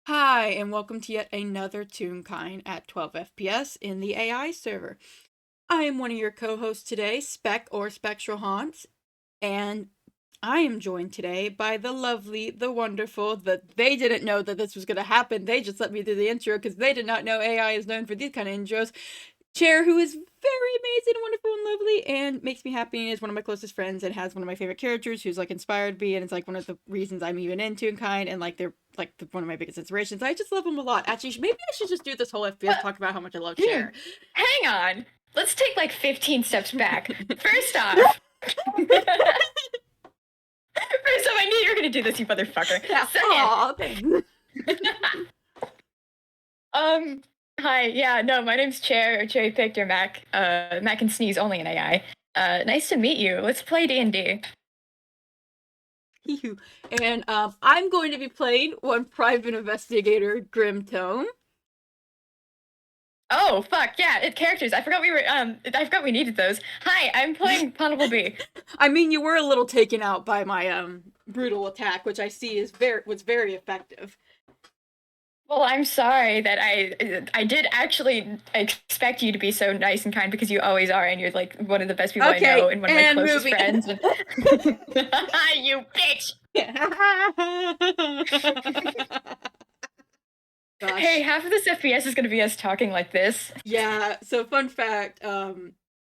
Hi, and welcome to yet another Toonkind at 12 FPS in the AI server. I am one of your co-hosts today, Spec or Spectral Haunts, and I am joined today by the lovely, the wonderful, they didn't know that this was going to happen. They just let me do the intro because they did not know AI is known for these kind of intros. Cherr, who is very amazing, wonderful, and lovely, and makes me happy, and is one of my closest friends, and has one of my favorite characters, who's like inspired me, and it's like one of the reasons I'm even into Toonkind, and like they're like one of my biggest inspirations. I just love them a lot. Actually, maybe I should just do this whole FPS talk about how much I love Cherr. Hang on. Let's take like 15 steps back. First off, I knew you were gonna do this, you motherfucker. Yeah. Second, hi, yeah, no, my name's Cherr, or Cherry Picked, or Mac. Mac can sneeze only in AI. Nice to meet you. Let's play D&D. And I'm going to be playing one private investigator, Grim Tome. Oh fuck yeah! Characters. I forgot we needed those. Hi, I'm playing Ponable. I mean, you were a little taken out by my brutal attack, which I see was very effective. Well, I'm sorry that I did actually expect you to be so nice and kind because you always are, and you're like one of the best people I know and one of my closest friends. You bitch! Gosh. Hey, half of this FPS is gonna be us talking like this. Yeah, so fun fact,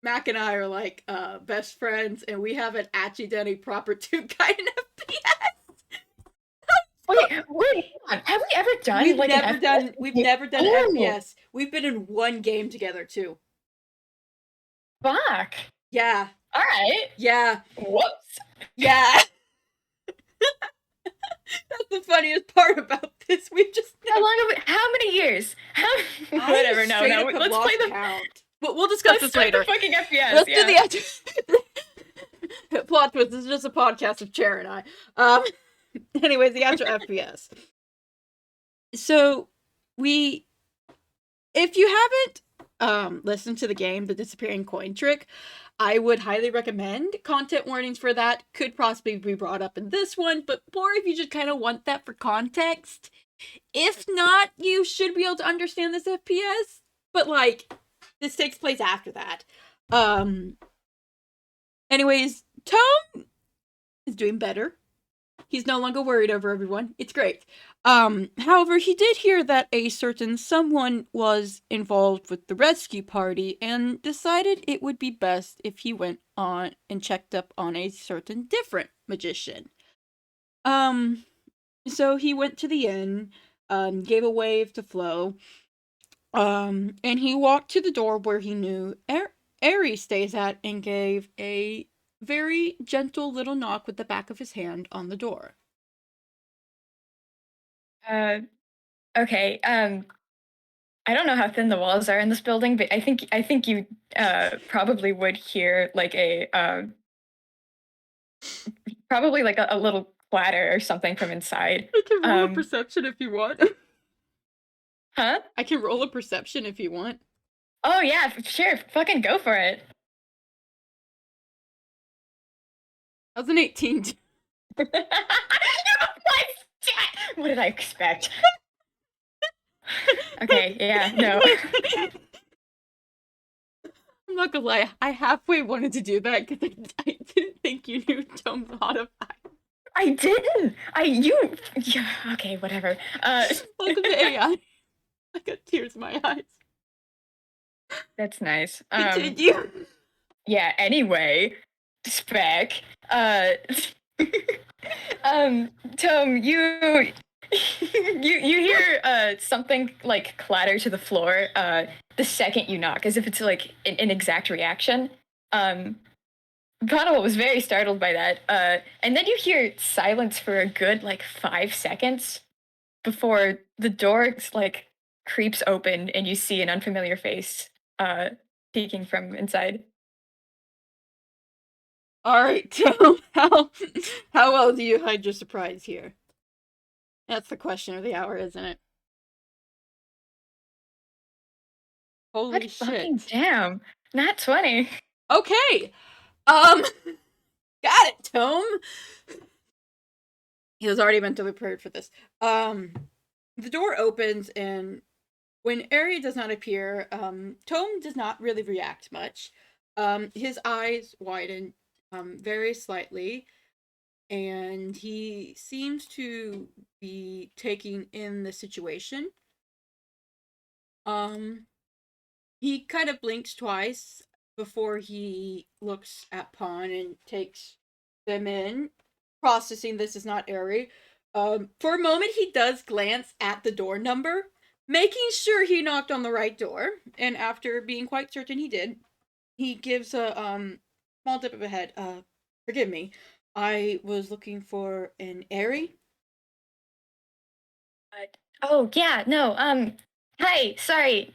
Mac and I are like best friends, and we haven't actually done a proper Toonkind FPS. Wait, have we ever done We've like never an done FPS? we've never done Oh. FPS. We've been in one game together too. Fuck. Yeah. Alright. Yeah. Whoops. Yeah. That's the funniest part about this. We've just how many years? Whatever, no. Let's play the count. But we'll discuss this later. The fucking FPS. Let's do the plot twist. This is just a podcast of Cherr and I. Anyways, the actual FPS. So if you haven't listened to the game, The Disappearing Coin Trick, I would highly recommend. Content warnings for that could possibly be brought up in this one, but more if you just kind of want that for context. If not, you should be able to understand this FPS, but like, this takes place after that. Anyways, Tome is doing better. He's no longer worried over everyone. It's great. However, he did hear that a certain someone was involved with the rescue party and decided it would be best if he went on and checked up on a certain different magician. So he went to the inn, gave a wave to Flo, and he walked to the door where he knew Ehri stays at and gave a very gentle little knock with the back of his hand on the door. Okay. I don't know how thin the walls are in this building, but I think you probably would hear like probably like a little clatter or something from inside. I can roll a perception if you want. Huh? I can roll a perception if you want. Oh yeah, sure. Fucking go for it. That was an 18. What did I expect? Okay, yeah, no. I'm not gonna lie, I halfway wanted to do that because I didn't think you knew Tome modified. I didn't! Yeah, okay, whatever. Welcome to AI. I got tears in my eyes. That's nice. Continue. Yeah, anyway, Spec, Tome, you hear something like clatter to the floor the second you knock, as if it's like an exact reaction. Ponable was very startled by that, and then you hear silence for a good like 5 seconds before the door like creeps open and you see an unfamiliar face peeking from inside. All right, Tome, how well do you hide your surprise here? That's the question of the hour, isn't it? Holy What shit. fucking damn. Not 20. Okay. Got it, Tome. He was already mentally prepared for this. the door opens, and when Ehri does not appear, Tome does not really react much. His eyes widen very slightly, and he seems to be taking in the situation. Um, he kind of blinks twice before he looks at Pawn and takes them in, processing this is not Ehri. For a moment, he does glance at the door number, making sure he knocked on the right door, and after being quite certain he did, he gives a small dip of a head. Forgive me. I was looking for an Ehri. Oh yeah, no. Hi. Sorry.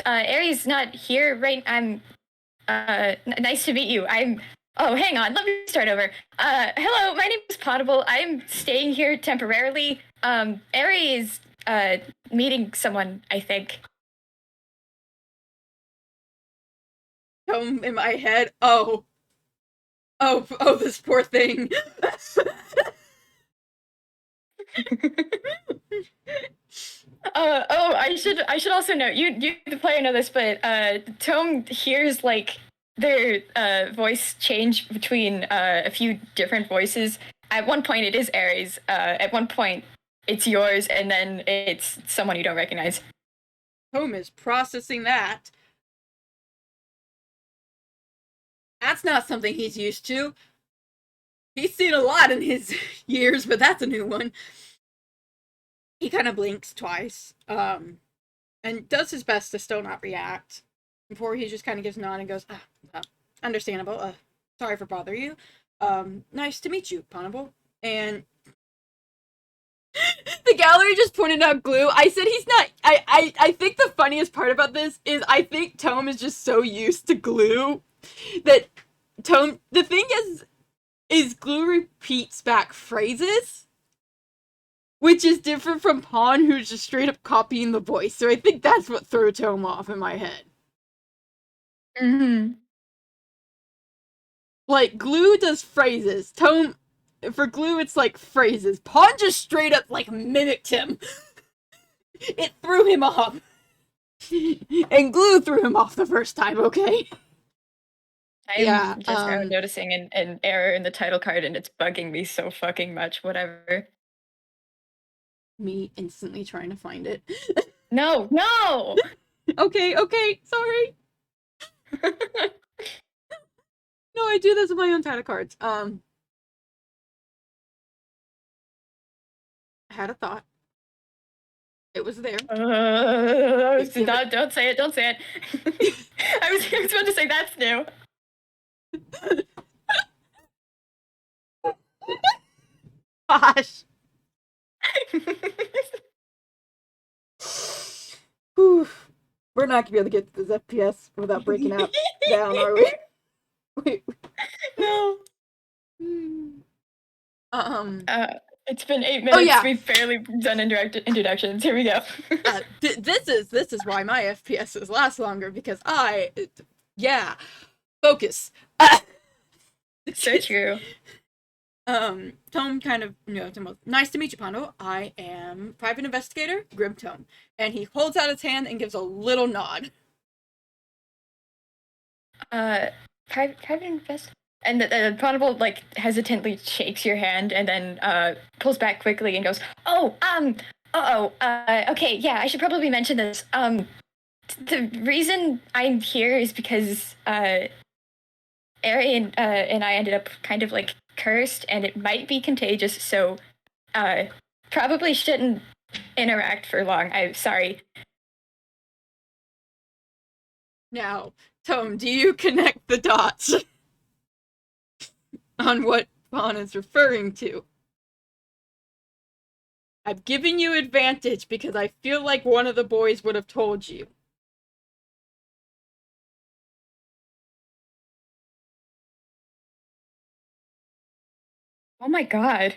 Aries not here right. Nice to meet you. I'm. Oh, hang on. Let me start over. Hello. My name is Ponable. I'm staying here temporarily. Aries meeting someone. I think. Tome in my head. Oh, this poor thing. I should also note you the player know this, but Tome hears like their voice change between a few different voices. At one point it is Aries. At one point it's yours, and then it's someone you don't recognize. Tome is processing that. That's not something he's used to. He's seen a lot in his years, but that's a new one. He kind of blinks twice, and does his best to still not react. Before he just kind of gives a nod and goes, understandable. Sorry for bothering you. Nice to meet you, Ponable. And the gallery just pointed out Glue. I said he's not. I think the funniest part about this is I think Tome is just so used to Glue that Tome. The thing is Glue repeats back phrases, which is different from Pawn, who's just straight up copying the voice. So I think that's what threw Tome off in my head. Mm-hmm. Like, Glue does phrases. Tome, for Glue, it's like phrases. Pawn just straight up, like, mimicked him. It threw him off. And Glue threw him off the first time, okay? I'm just now noticing an error in the title card, and it's bugging me so fucking much. Whatever. Me instantly trying to find it. No, no. Okay, sorry. No, I do this with my own title cards. I had a thought. It was there. Don't say it. Don't say it. I was about to say that's new. Gosh. Whew. We're not gonna be able to get to this FPS without breaking out down, are we? Wait. No. It's been 8 minutes. Oh, yeah. We've barely done introductions. Here we go. This is why my FPSs last longer, because focus. So true. Tome kind of, nice to meet you, Pondo. I am private investigator, Grim Tome. And he holds out his hand and gives a little nod. Private invest. And the Pronable like hesitantly shakes your hand and then pulls back quickly and goes, okay, yeah, I should probably mention this. The reason I'm here is because Ehri and I ended up kind of like cursed, and it might be contagious, so probably shouldn't interact for long. I'm sorry. Now, Tome, do you connect the dots on what Vaughn is referring to? I've given you advantage because I feel like one of the boys would have told you. Oh my god.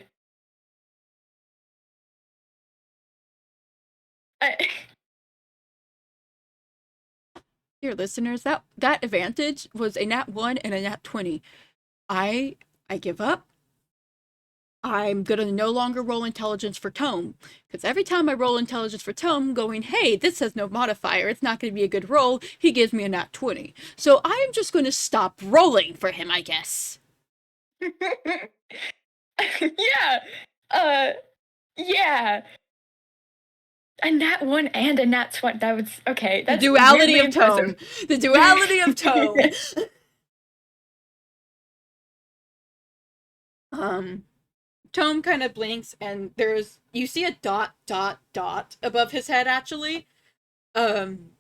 Dear listeners, that advantage was a nat 1 and a nat 20. I give up. I'm gonna no longer roll intelligence for Tome, because every time I roll intelligence for Tome, going, hey, this has no modifier, it's not gonna be a good roll, he gives me a nat 20. So I'm just gonna stop rolling for him, I guess. Yeah. Uh, yeah. A nat 1 and a nat 20. That was okay. The That's duality weirdly of impressive. Tome. The duality of Tome. um, Tome kind of blinks, and you see a dot, dot, dot above his head, actually. Um,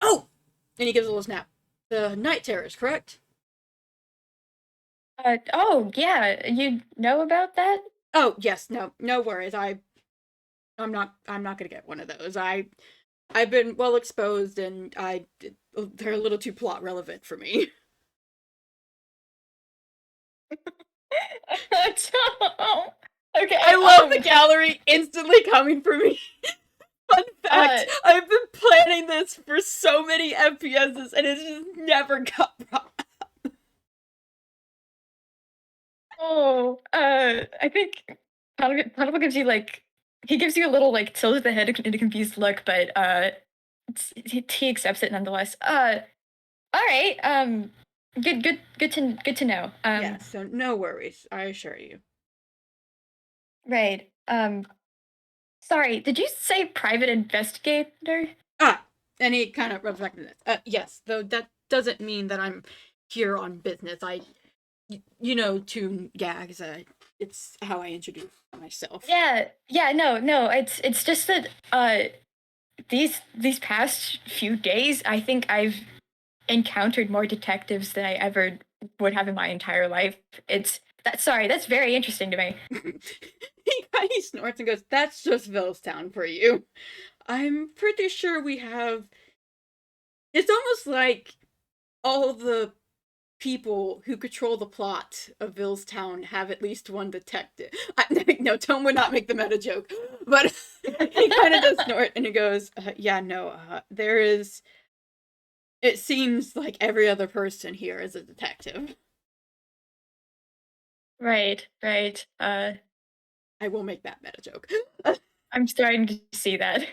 oh! And he gives a little snap. The Night Terrors, correct? Oh yeah, you know about that? Oh, yes, no worries. I'm not gonna get one of those. I've been well exposed, and they're a little too plot relevant for me. I Okay, love the gallery instantly coming for me. Fun uh, fact, I've been planning this for so many FPSs, and it just never got brought. I think Ponable gives you like he gives you a little like tilt of the head and a confused look, but he accepts it nonetheless. All right. Good to know. Yeah, so no worries, I assure you. Right. Sorry, did you say private investigator? Ah, and he kind of rubs back to this. Yes, though that doesn't mean that I'm here on business. You know, Toon gags. It's how I introduce myself. Yeah, no. It's just that these past few days, I think I've encountered more detectives than I ever would have in my entire life. That's very interesting to me. He snorts and goes, "That's just Villestown for you." I'm pretty sure we have. It's almost like all the people who control the plot of Villestown have at least one detective. No, Tome would not make the meta joke, but he kind of does snort and he goes, "Yeah, no, there is. It seems like every other person here is a detective." Right. I will make that meta joke. I'm starting to see that.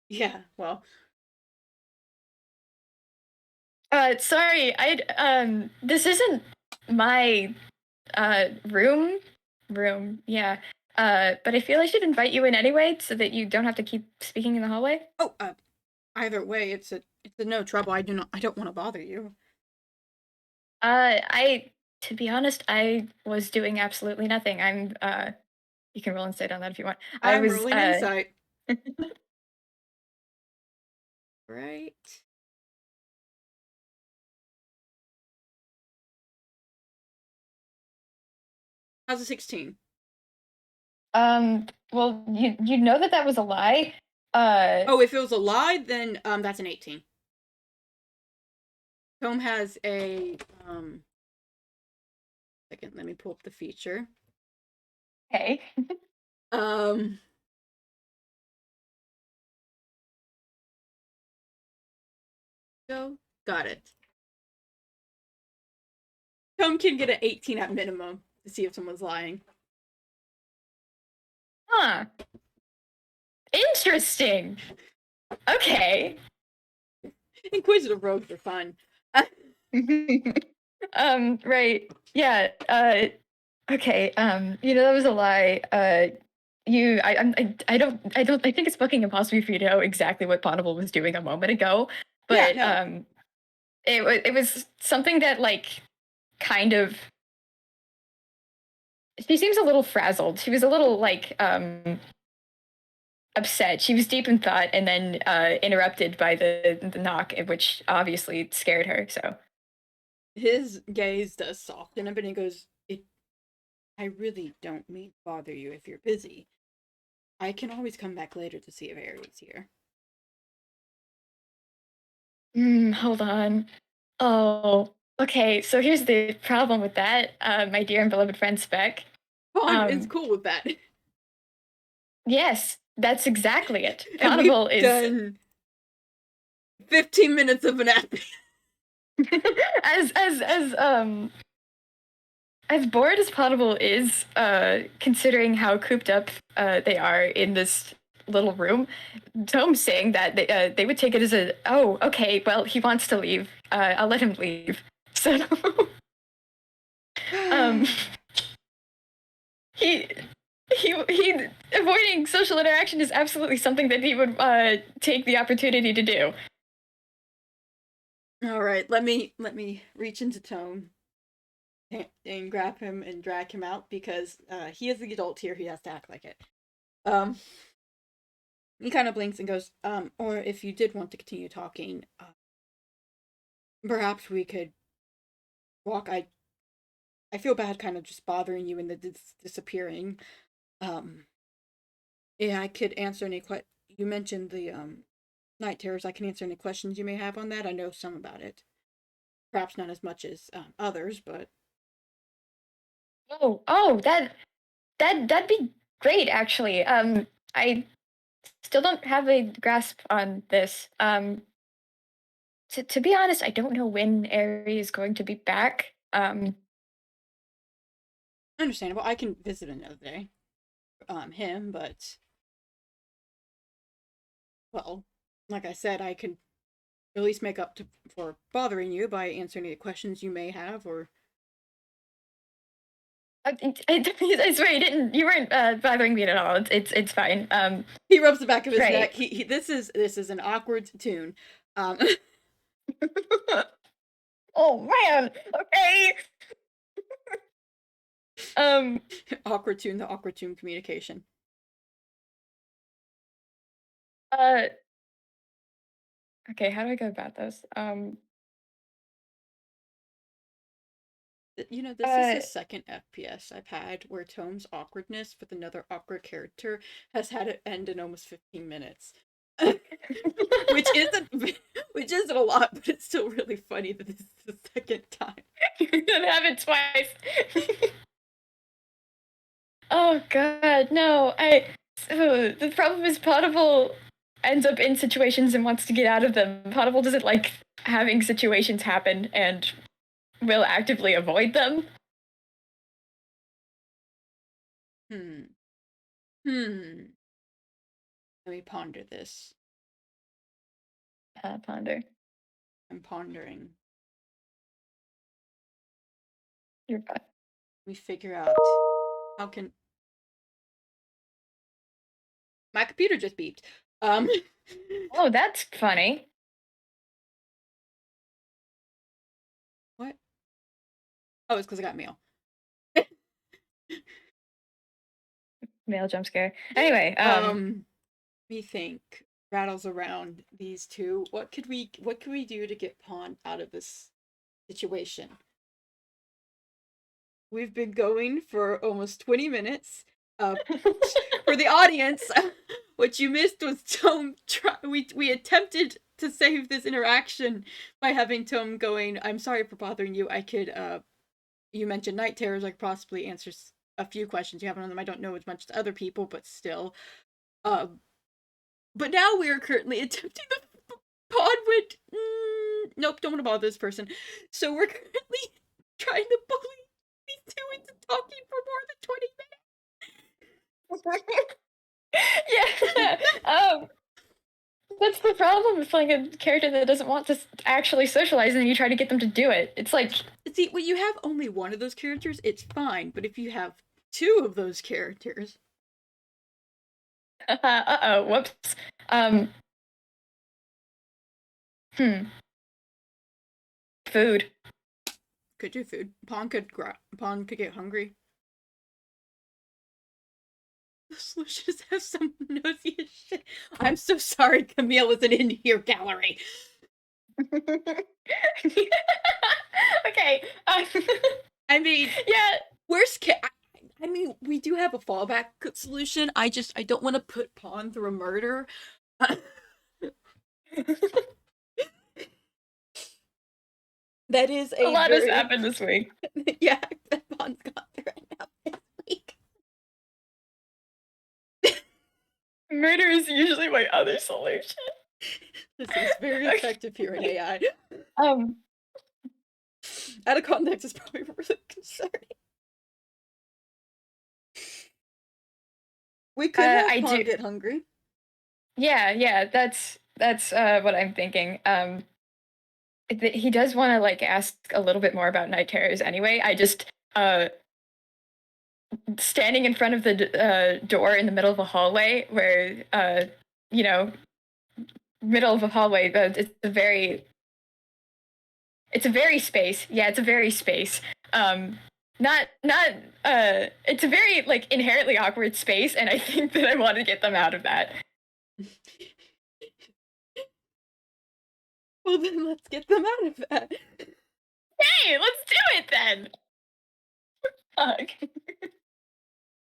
Yeah, well, Sorry, this isn't my room. Yeah. But I feel I should invite you in anyway, so that you don't have to keep speaking in the hallway. oh, either way, it's a no trouble. I don't want to bother you. I to be honest, I was doing absolutely nothing. You can roll insight on that if you want. I I'm was rolling insight. Right. How's a 16? Well, you know that was a lie. Oh, if it was a lie, then that's an 18. Tome has a second, let me pull up the feature. Okay. Um go got it. Tome can get an 18 at minimum to see if someone's lying. Huh. Interesting. Okay. Inquisitive rogues are fun. Right. Yeah. Okay. That was a lie. I think it's fucking impossible for you to know exactly what Ponable was doing a moment ago, Yeah, but no. it was something that like kind of. She seems a little frazzled. She was a little like upset. She was deep in thought, and then interrupted by the knock, which obviously scared her. So. His gaze does soften a bit and he goes, I really don't mean to bother you if you're busy. I can always come back later to see if Ehri's here. Hold on. Oh, okay. So here's the problem with that, my dear and beloved friend Spec. Pond is Um, cool with that. yes, that's exactly it. And we've Ponable is done 15 minutes of an app. as as as as bored as Ponable is, considering how cooped up they are in this little room, Tome's saying that they would take it as a, oh, okay, well, he wants to leave. I'll let him leave. So, um, he he avoiding social interaction is absolutely something that he would take the opportunity to do. All right, let me reach into Tome and grab him and drag him out because he is the adult here. He has to act like it. Um, he kind of blinks and goes, or if you did want to continue talking, perhaps we could walk. I feel bad, kind of just bothering you and the disappearing. Um, yeah, I could answer any You mentioned the night terrors. I can answer any questions you may have on that. I know some about it. Perhaps not as much as others, but Oh, that'd be great, actually. I still don't have a grasp on this. To be honest, I don't know when Ehri is going to be back. understandable. I can visit another day. Him, but well, like I said, I could at least make up for bothering you by answering any questions you may have, or I swear you didn't. You weren't bothering me at all. It's fine. he rubs the back of his Right. neck. He this is an awkward tune. Um, Oh man. Okay. Um. awkward tune, the awkward tune communication. Uh. Okay. How do I go about this? You know, this is Uh. the second FPS I've had where Tome's awkwardness with another awkward character has had it end in almost 15 minutes. which isn't which isn't a lot, but it's still really funny that this is the second time. That happened twice. Oh god, no. The problem is Potable ends up in situations and wants to get out of them. Potable doesn't like having situations happen and will actively avoid them. Hmm. Hmm. Let me ponder this. Ponder. I'm pondering. You're fine. We figure out how can my computer just beeped. Um Oh, that's funny. what? Oh, it's because I got mail. Male jump scare. Anyway, Me think rattles around these two. What could we do to get Pond out of this situation? We've been going for almost 20 minutes. For the audience, what you missed was Tome. We attempted to save this interaction by having Tome going. I'm sorry for bothering you. I could. You mentioned night terrors. I could possibly answer a few questions you have on them. I don't know as much as other people, but still. Uh, but now we are currently attempting the pod with. Nope, don't want to bother this person. So we're currently trying to bully these two into talking for more than 20 yeah. That's the problem with playing a character that doesn't want to actually socialize and you try to get them to do it. It's like, See, when you have only one of those characters, it's fine. But if you have two of those characters, uh-oh, whoops. Um, hmm. Food. could do food. Pawn could get hungry. The solution is have someone nosy as shit. I'm so sorry, Camille isn't in your gallery. Okay. I mean, yeah. worst case. I mean, we do have a fallback solution. I don't want to put Pawn through a murder. That is A a lot has very happened this week. yeah. Pawn's gone through enough this week. Murder is usually my other solution. This is very effective here in AI. Um, Out of context is probably really concerning. We could have I Pawn do. get hungry. Yeah, that's what I'm thinking. He does want to like ask a little bit more about night terrors anyway. I just standing in front of the door in the middle of a hallway where you know, middle of a hallway, it's a very space. Yeah, it's a very space. Not it's a very like inherently awkward space, and I think that I want to get them out of that. Well, then let's get them out of that. Hey, let's do it then. Fuck.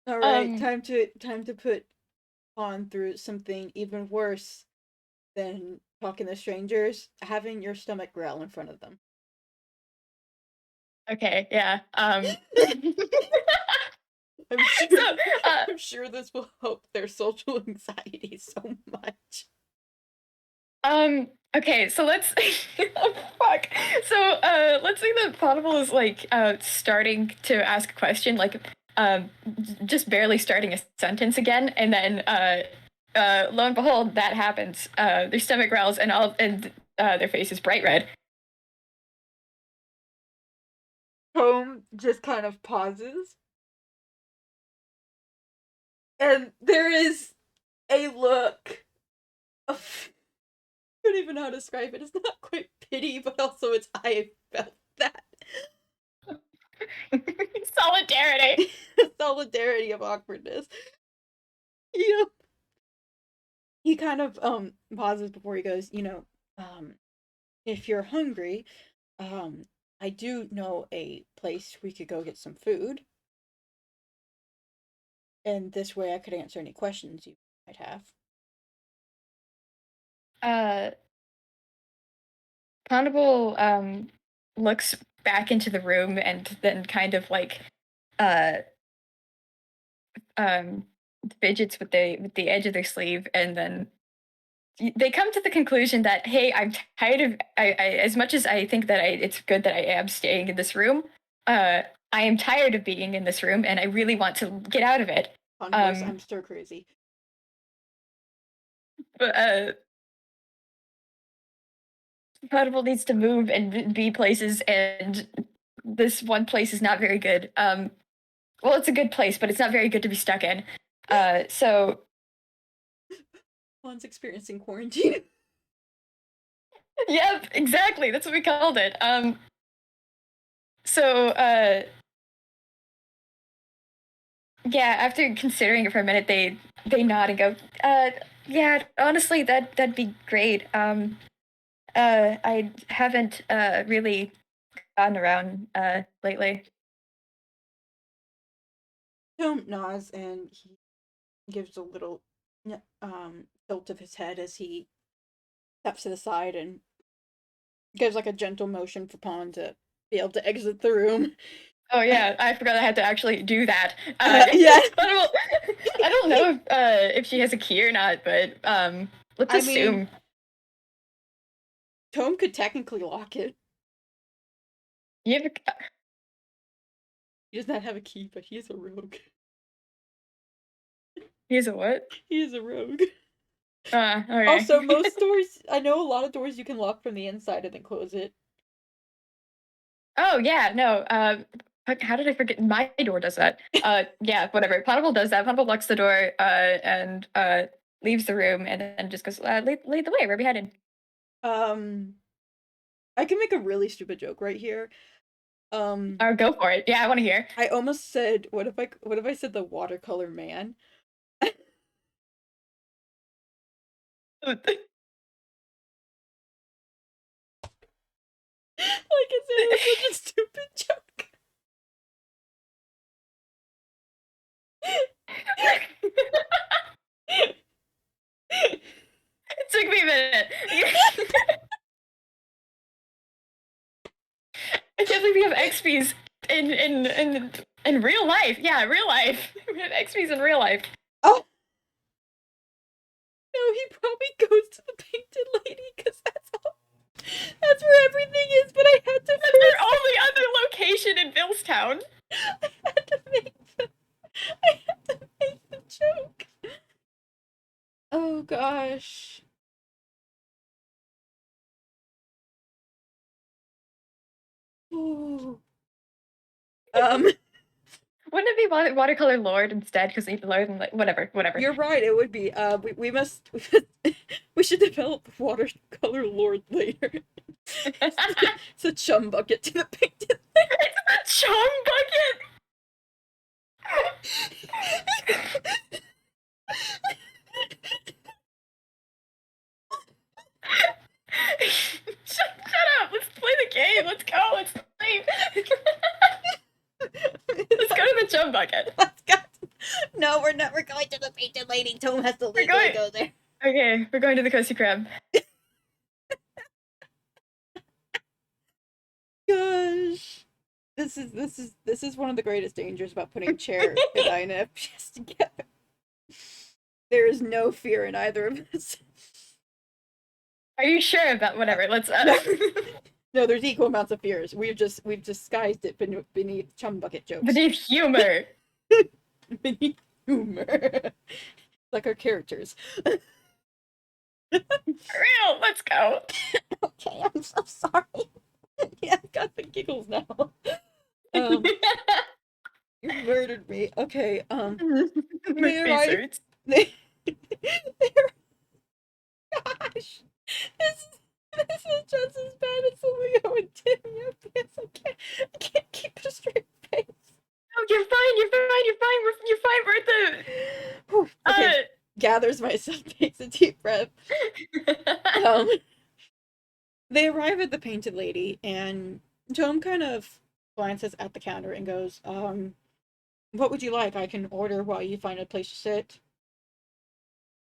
All right, Um, time to put Pawn through something even worse than talking to strangers, having your stomach growl in front of them. okay, yeah. I'm sure So, I'm sure this will help their social anxiety so much. okay, so let's oh, fuck. So, let's say that Ponable is like starting to ask a question, like just barely starting a sentence again, and then lo and behold, that happens. Their stomach growls, and their face is bright red. Tome just kind of pauses, and there is a look of I don't even know how to describe it. It's not quite pity, but also it's I felt that Solidarity. solidarity of awkwardness. You know, he kind of pauses before he goes. If you're hungry, I do know a place we could go get some food, and this way I could answer any questions you might have. Uh, Ponable looks back into the room and then kind of like uh um fidgets with the edge of their sleeve, and then they come to the conclusion that, hey, I'm tired of I as much as I think that it's good that I am staying in this room, uh I am tired of being in this room and I really want to get out of it. On voice, um I'm stir crazy. but Potable needs to move and be places, and this one place is not very good. Well, it's a good place, but it's not very good to be stuck in. So Juan's experiencing quarantine. yep, exactly. That's what we called it. So yeah, after considering it for a minute, they nod and go, yeah, honestly, that'd be great. I haven't really gotten around lately. Tome nods and he gives a little tilt of his head as he steps to the side and gives like a gentle motion for Pawn to be able to exit the room. Oh yeah, I forgot I had to actually do that. Yeah. I don't know if she has a key or not, but let's I mean, assume. Tome could technically lock it. You have a, He does not have a key, but he is a rogue. he's a what? He is a rogue. Okay. Also, most doors, I know a lot of doors you can lock from the inside and then close it. Oh yeah, no. How did I forget? My door does that. Yeah, whatever. Potable does that. Potable locks the door, and leaves the room, and then just goes, lead the way. Where are we headed? Um, I can make a really stupid joke right here. Or go for it. Yeah, I want to hear. I almost said, what if I said the watercolor man? Like I said, it was such a stupid joke. It took me a minute. I can't believe we have XPs in real life. Yeah, real life. We have XPs in real life. Oh no, he probably goes to the painted lady because that's where everything is. But I had to. That's their only other location in Billstown. I had to make the joke. Oh gosh. Ooh. Um, Wouldn't it be watercolor lord instead? Because even lord and like whatever. you're right. It would be. We must. We should develop watercolor lord later. It's a chum bucket to the painted. It's a chum bucket. Shut up. Let's play the game. Let's go. Let's play. Let's go to the chum bucket. Let's go. No, we're not. We're going to the painted lady. Tome has to legally go there. Okay, we're going to the cozy crab. Gosh. This is one of the greatest dangers about putting Cherr and I in an FPS together. There is no fear in either of us. Are you sure about whatever? Let's No, there's equal amounts of fears. We've disguised it beneath chum bucket jokes. beneath humor. Beneath humor. Like our characters. For real, let's go. Okay, I'm so sorry. Yeah, I've got the giggles now. You murdered me. Okay, Gosh. This is just as bad as the Leo and Timmy FPS. I can't keep a straight face. Oh, you're fine. You're fine. We're at the. Whew, okay, gathers myself, takes a deep breath. They arrive at the painted lady, and Tome kind of glances at the counter and goes, what would you like? I can order while you find a place to sit.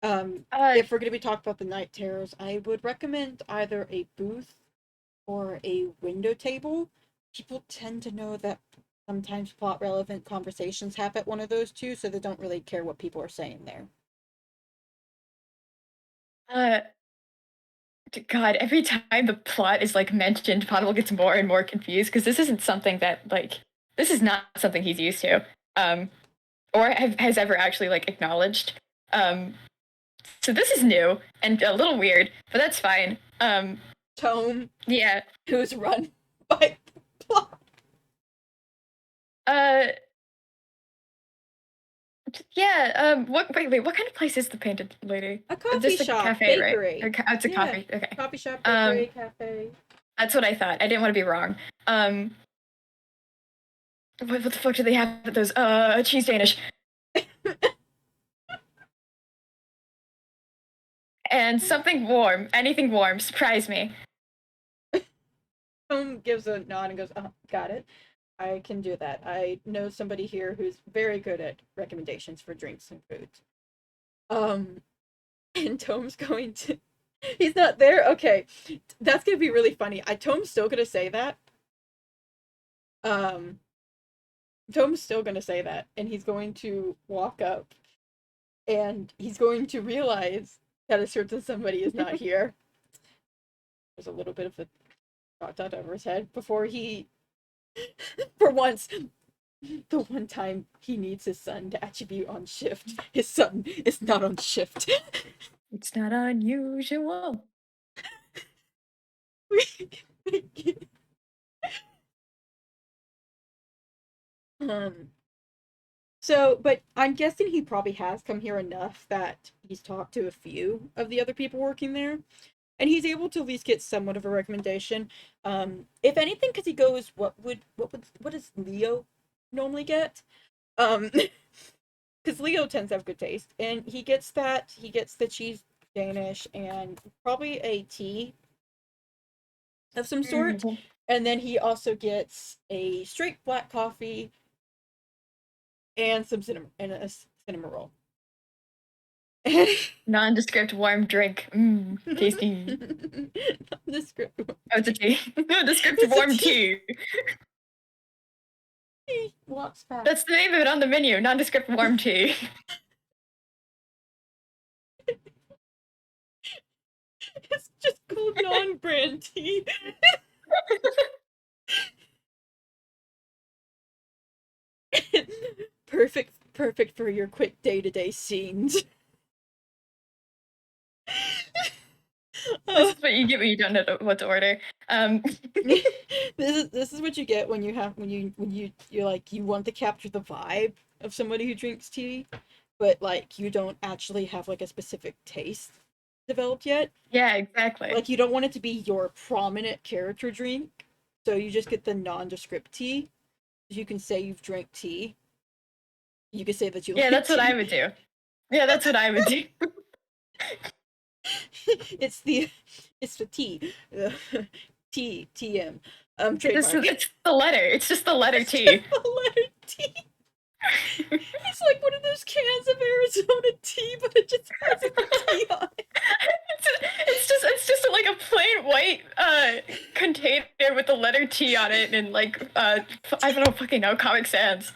If we're going to be talking about the night terrors, I would recommend either a booth or a window table. People tend to know that sometimes plot relevant conversations happen at one of those two, so they don't really care what people are saying there. God, every time the plot is like mentioned, Ponable gets more and more confused because this isn't something that this is not something he's used to, or has ever actually like acknowledged. So this is new and a little weird, but that's fine. Tome, Yeah. who's run by plot. Yeah. Wait. What kind of place is the painted lady? A coffee Just a shop, cafe, bakery. right? It's a Yeah. coffee. Okay. Coffee shop, bakery, cafe. That's what I thought. I didn't want to be wrong. What the fuck do they have at those? Cheese Danish. And something warm. Anything warm. Surprise me. Tome gives a nod and goes, "Oh, got it. I can do that. I know somebody here who's very good at recommendations for drinks and foods." And Tome's going to. He's not there? Okay. That's gonna be really funny. Tome's still gonna say that. Um, Tome's still gonna say that, and he's going to walk up, and he's going to realize that a certain somebody is not here. There's a little bit of a dot over his head before he, for once, the one time he needs his son to actually be on shift, his son is not on shift. It's not unusual. So, but I'm guessing he probably has come here enough that he's talked to a few of the other people working there, and he's able to at least get somewhat of a recommendation. If anything, because he goes, what does Leo normally get? Because Leo tends to have good taste, and he gets that. He gets the cheese Danish and probably a tea of some sort, and then he also gets a straight black coffee and some cinnamon and a cinnamon roll. Nondescript warm drink. Tasty. Nondescript. Oh, it's a tea. Nondescript warm tea. He walks back. That's the name of it on the menu. Nondescript warm tea. It's just called non-brand tea. Perfect for your quick day-to-day scenes. This is what you get when you don't know what to order. This is what you get when you're like you want to capture the vibe of somebody who drinks tea, but like you don't actually have like a specific taste developed yet. Yeah, exactly. Like you don't want it to be your prominent character drink, so you just get the nondescript tea. You can say you've drank tea. You can say that you Yeah, like that's what I tea. would do. Yeah, that's what I would do. it's the it's the T. TM. Trademark. It's the letter. It's just the letter It's T. just the letter T. It's like one of those cans of Arizona tea, but it just has a T on it. It's just like a plain white container with the letter T on it and like I don't fucking know, Comic Sans.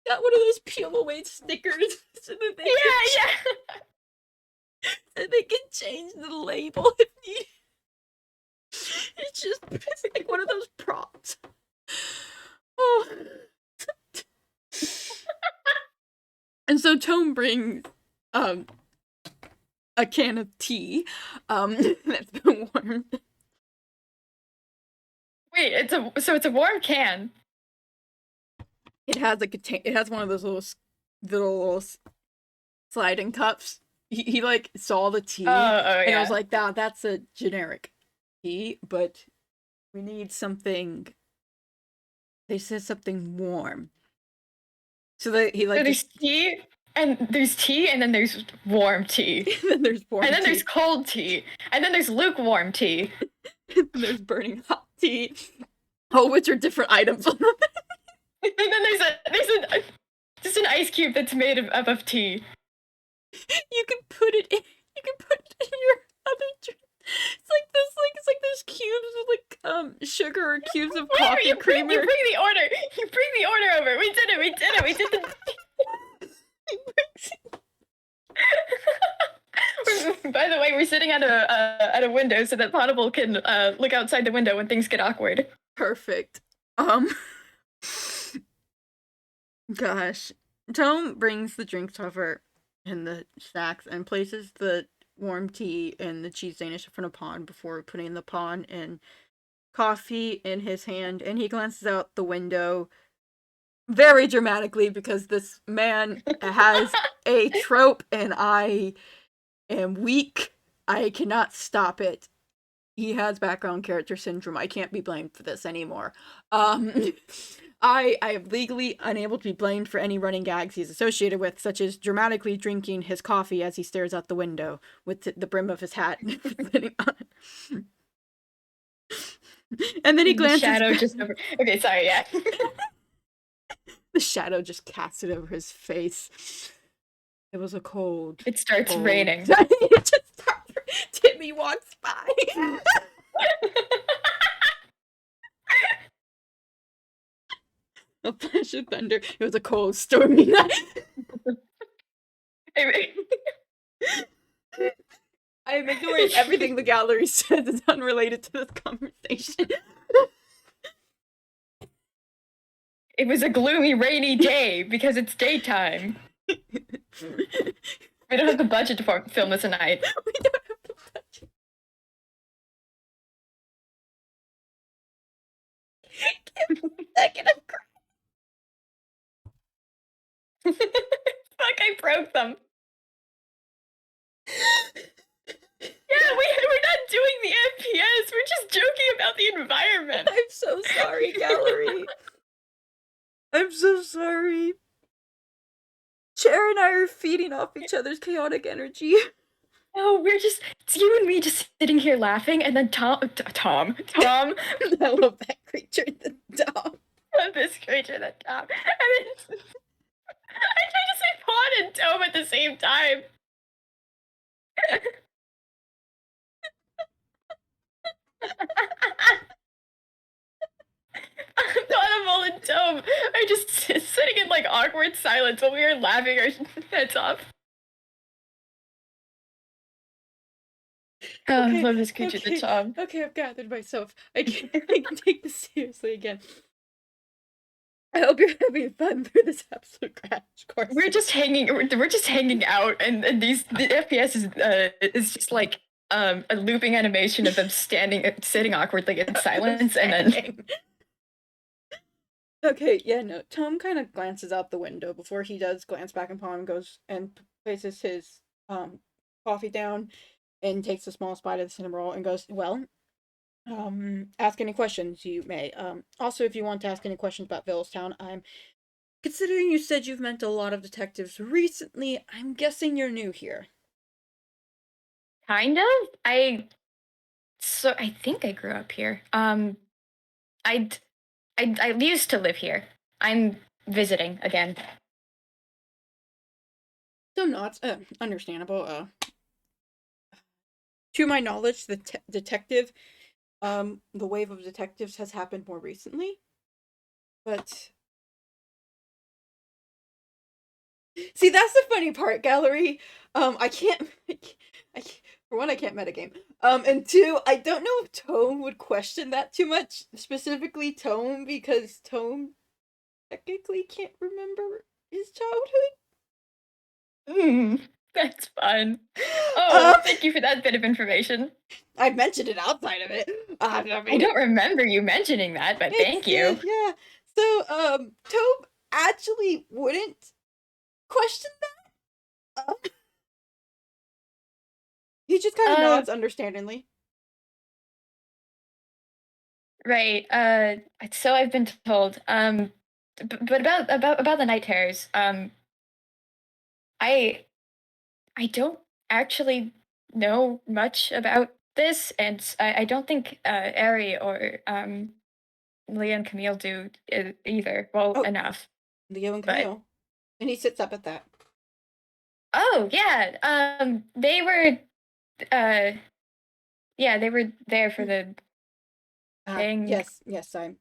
Got one of those peel away stickers so that Yeah. they can change the label if needed. It's like one of those props. Oh. And so Tome brings a can of tea that's been warmed. Wait, it's a warm can. It has it has one of those little sliding cups. He like saw the tea and I was like, that's a generic tea, but we need something. They said something warm. So that he like So there's tea and then there's warm tea. and then there's warm and then tea. there's cold tea. And then there's lukewarm tea. And there's burning hot tea. Oh, which are different items. And then there's just an ice cube that's made of tea. You can put it in your other drink. It's like those cubes with like sugar or cubes of coffee creamer. You bring the order. You bring the order over. We did it. We did the By the way, we're sitting at a window so that Ponable can look outside the window when things get awkward. Perfect. Gosh. Tome brings the drinks over and the snacks and places the warm tea and the cheese Danish in front of Pon before putting the Pon and coffee in his hand, and he glances out the window very dramatically because this man has a trope and I am weak. I cannot stop it. He has background character syndrome. I can't be blamed for this anymore. I am legally unable to be blamed for any running gags he's associated with, such as dramatically drinking his coffee as he stares out the window with the brim of his hat sitting on it. And then he glances. The shadow just over. Okay, sorry, yeah. The shadow just casted over his face. It was a cold. It starts cold. raining. It just starts. Timmy walks by. A flash of thunder. It was a cold, stormy night. I am ignoring everything the gallery says is unrelated to this conversation. It was a gloomy, rainy day because it's daytime. We don't have the budget to film this tonight. We don't have the budget. Give me a second of crying. Fuck, I broke them. Yeah, we're not doing the FPS. We're just joking about the environment. I'm so sorry, gallery. I'm so sorry. Cherr and I are feeding off each other's chaotic energy. No, it's you and me just sitting here laughing, and then Tom. I love that creature, the Tom. This creature, the Tom. And then I tried to say Pawn and Tome at the same time. Ponable and Tome are just sitting in like awkward silence while we are laughing our heads off. Oh, I love this creature, the Tom. Okay, I've gathered myself. I can take this seriously again. I hope you're having fun through this absolute crash course. We're just hanging out, and the FPS is just like a looping animation of them sitting awkwardly in silence, and then Okay, yeah, no. Tome kind of glances out the window before he does glance back upon and goes and places his coffee down and takes a small bite of the cinnamon roll and goes, well, ask any questions you may. Also, if you want to ask any questions about Villestown, I'm considering you said you've met a lot of detectives recently, I'm guessing you're new here. kind of. I think I grew up here. I I used to live here. I'm visiting again. Some nods, understandable. To my knowledge, the detective, the wave of detectives has happened more recently, but see, that's the funny part, Gallery. I can't, for one, I can't metagame. And two, I don't know if Tome would question that too much, specifically Tome, because Tome technically can't remember his childhood. That's fun. Um, Oh, thank you for that bit of information. I mentioned it outside of it. I I mean, don't remember you mentioning that, but it's thank you. yeah. So, Tome actually wouldn't question that. He just kind of Uh, nods understandingly. right. So I've been told. But about the night terrors. I I don't actually know much about this, and I don't think Ehri or Leah and Camille do either. Well, Oh, enough. Leo and But Camille. And he sits up at that. oh yeah, they were uh yeah, they were there for the thing. Yes, yes, I'm.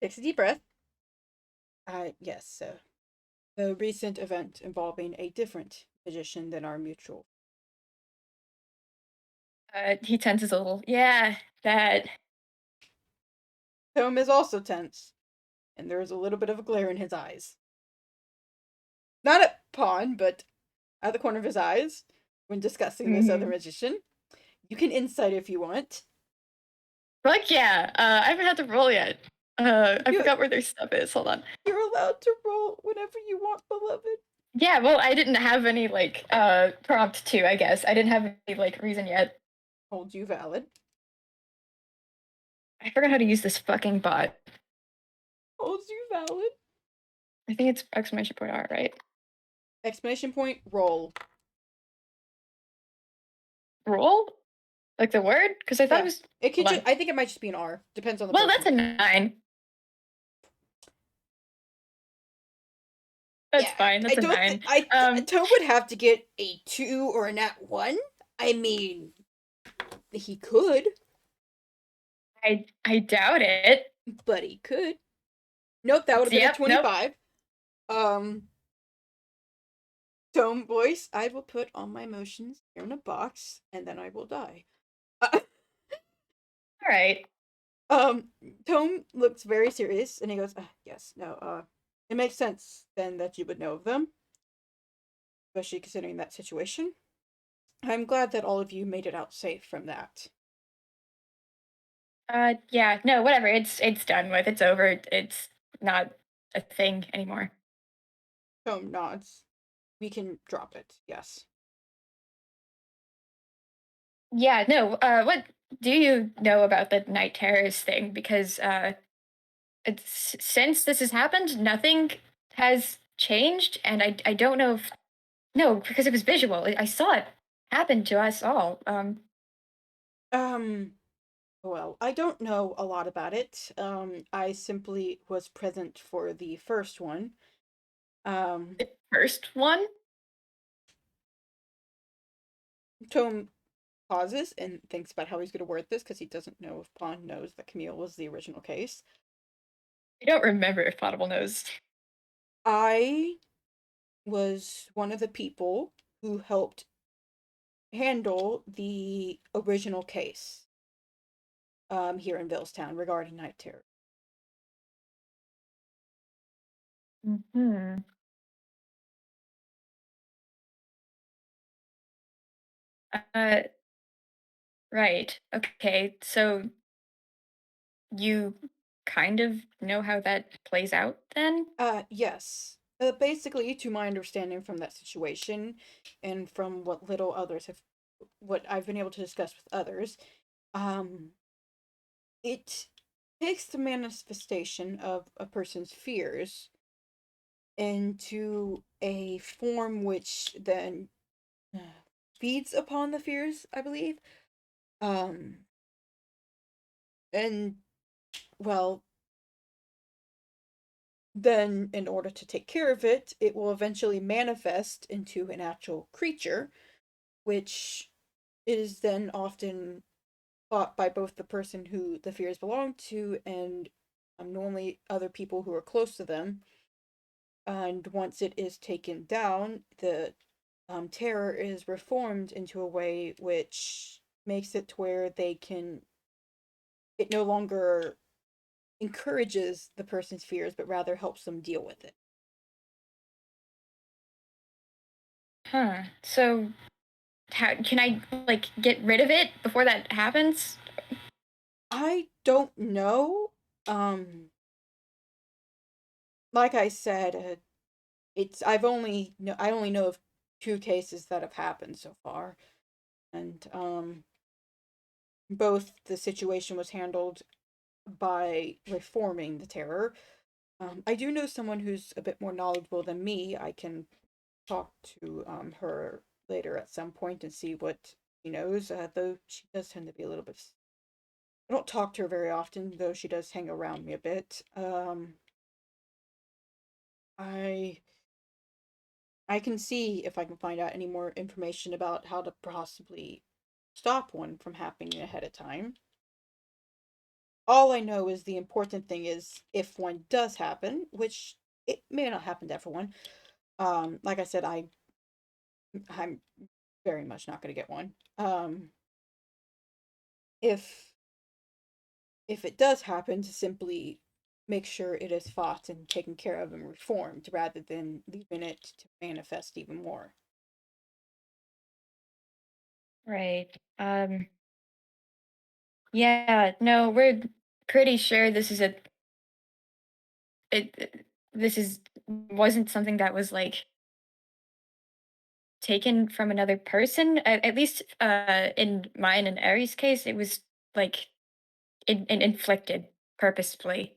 Takes a deep breath. Yes, the recent event involving a different magician than our mutual. He tenses a little. Yeah, that. Tome is also tense, and there is a little bit of a glare in his eyes. Not at Pawn, but at the corner of his eyes when discussing this other Mm-hmm. magician. You can insight if you want. Fuck yeah. I haven't had to roll yet. I You, forgot where their stuff is. Hold on. you're allowed to roll whenever you want, beloved. Yeah, well, I didn't have any like prompt to, I guess. I didn't have any like reason yet. Hold you valid. I forgot how to use this fucking bot. Holds you valid. I think it's exclamation point R, right? Exclamation point, roll. Roll? Like the word? Because I thought it Yeah. was. It could Hold just, on. I think it might just be an R. Depends on the Well, that's person. a 9. Yeah, That's fine. I That's a don't think 9. Um, Toad would have to get a 2 or a nat 1. I mean, he could, I doubt it. but he could. Nope, that would have been a Yep. Nope. 25. Um, Tome voice, I will put all my emotions here in a box, and then I will die. Uh, All right. um, Tome looks very serious, and he goes, yes, no, it makes sense then that you would know of them, especially considering that situation. I'm glad that all of you made it out safe from that. Yeah. No. Whatever. It's done with. It's over. It's not a thing anymore. Tome nods. We can drop it, yes. Yeah. No. What do you know about the night terrors thing? Because it's since this has happened, nothing has changed, and I don't know if no, because it was visual. I saw it happen to us all. Um, well, I don't know a lot about it. I simply was present for the first one. Um, The first one. Tome pauses and thinks about how he's going to word this because he doesn't know if Pond knows that Camille was the original case. I don't remember if Ponable knows. I was one of the people who helped handle the original case here in Villestown regarding night terror. Hmm. Uh, right. Okay. So you kind of know how that plays out then? Yes. Basically, to my understanding from that situation, and from what I've been able to discuss with others, um, it takes the manifestation of a person's fears into a form which then uh, feeds upon the fears, I believe. Um, and well, then in order to take care of it, it will eventually manifest into an actual creature, which is then often fought by both the person who the fears belong to and normally other people who are close to them. And once it is taken down, the terror is reformed into a way which makes it to where it no longer encourages the person's fears, but rather helps them deal with it. Huh. So how can I like get rid of it before that happens? I don't know. Um, like I said, I only know of two cases that have happened so far, and both the situation was handled by reforming the terror. I do know someone who's a bit more knowledgeable than me. I can talk to her later at some point and see what she knows. Though she does tend to be a little bit. I don't talk to her very often, though she does hang around me a bit. I I can see if I can find out any more information about how to possibly stop one from happening ahead of time. All I know is the important thing is if one does happen, which it may not happen to everyone. Like I said, I'm very much not going to get one. If it does happen, to simply make sure it is fought and taken care of and reformed rather than leaving it to manifest even more. Right. Yeah, no, we're pretty sure this is wasn't something that was like taken from another person. At least in mine and Ehri's case, it was like inflicted purposefully.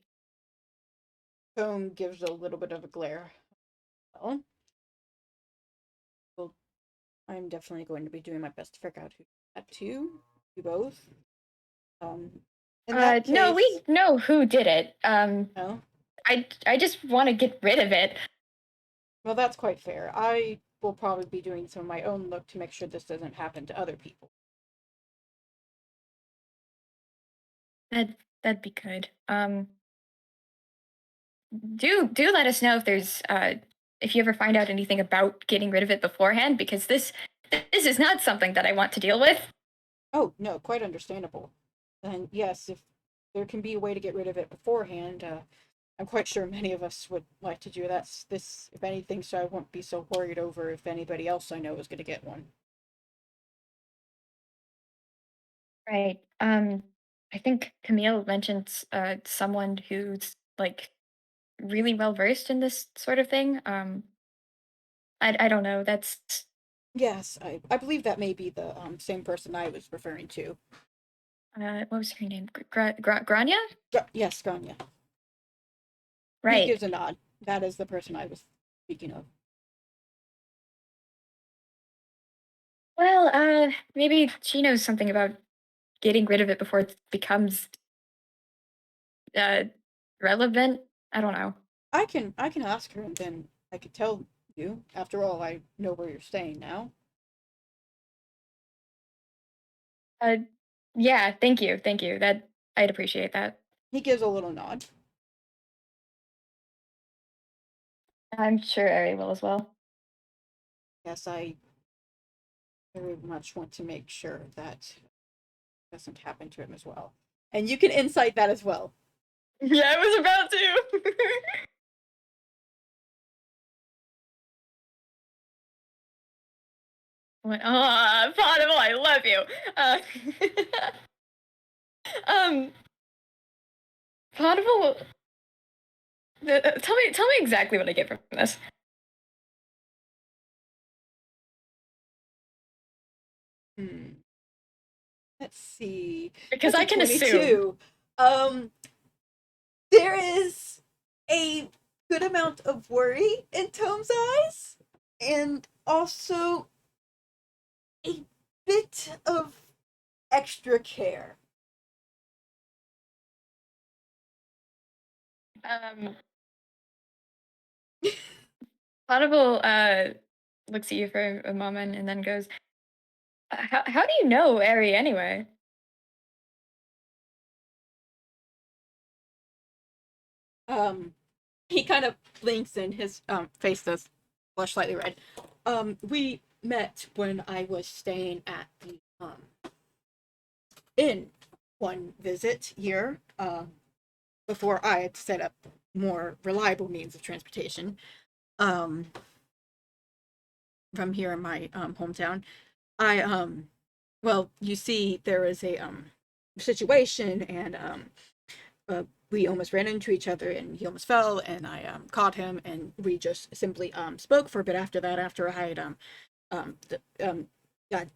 Tome gives a little bit of a glare. Well, well, I'm definitely going to be doing my best to figure out who that to. You both. Um, in that No, we case, know who did it. no. I just want to get rid of it. Well, that's quite fair. I will probably be doing some of my own look to make sure this doesn't happen to other people. That that'd be good. Do let us know if there's if you ever find out anything about getting rid of it beforehand, because this is not something that I want to deal with. Oh, no, quite understandable. And yes, if there can be a way to get rid of it beforehand, I'm quite sure many of us would like to do that. This, if anything, so I won't be so worried over if anybody else I know is going to get one. Right. I think Camille mentioned someone who's like really well versed in this sort of thing. I don't know. That's Yes, I believe that may be the same person I was referring to. what was her name? Grania? Yes, Ganya. He Right. gives a nod. That is the person I was speaking of. Well, maybe she knows something about getting rid of it before it becomes uh relevant. I don't know. I can ask her and then I could tell you. After all, I know where you're staying now. Uh, yeah, thank you. That I'd appreciate that. He gives a little nod. I'm sure Ari will as well. Yes, I very much want to make sure that doesn't happen to him as well. And you can insight that as well. Yeah, I was about to. What? Oh, Ponable, I love you. Uh, um, Ponable. Tell me exactly what I get from this. Hmm. Let's see. Because That's I a can assume. 22. Um, there is a good amount of worry in Tome's eyes, and also a bit of extra care. Um, Ponable looks at you for a moment and then goes, how do you know Ehri anyway?" Um, he kind of blinks and his face does flush slightly red. We met when I was staying at the inn one visit here, before I had set up more reliable means of transportation. Um, from here in my hometown. I well, you see, there is a situation, and we almost ran into each other, and he almost fell, and I caught him, and we just simply spoke for a bit after that. After I had the, God,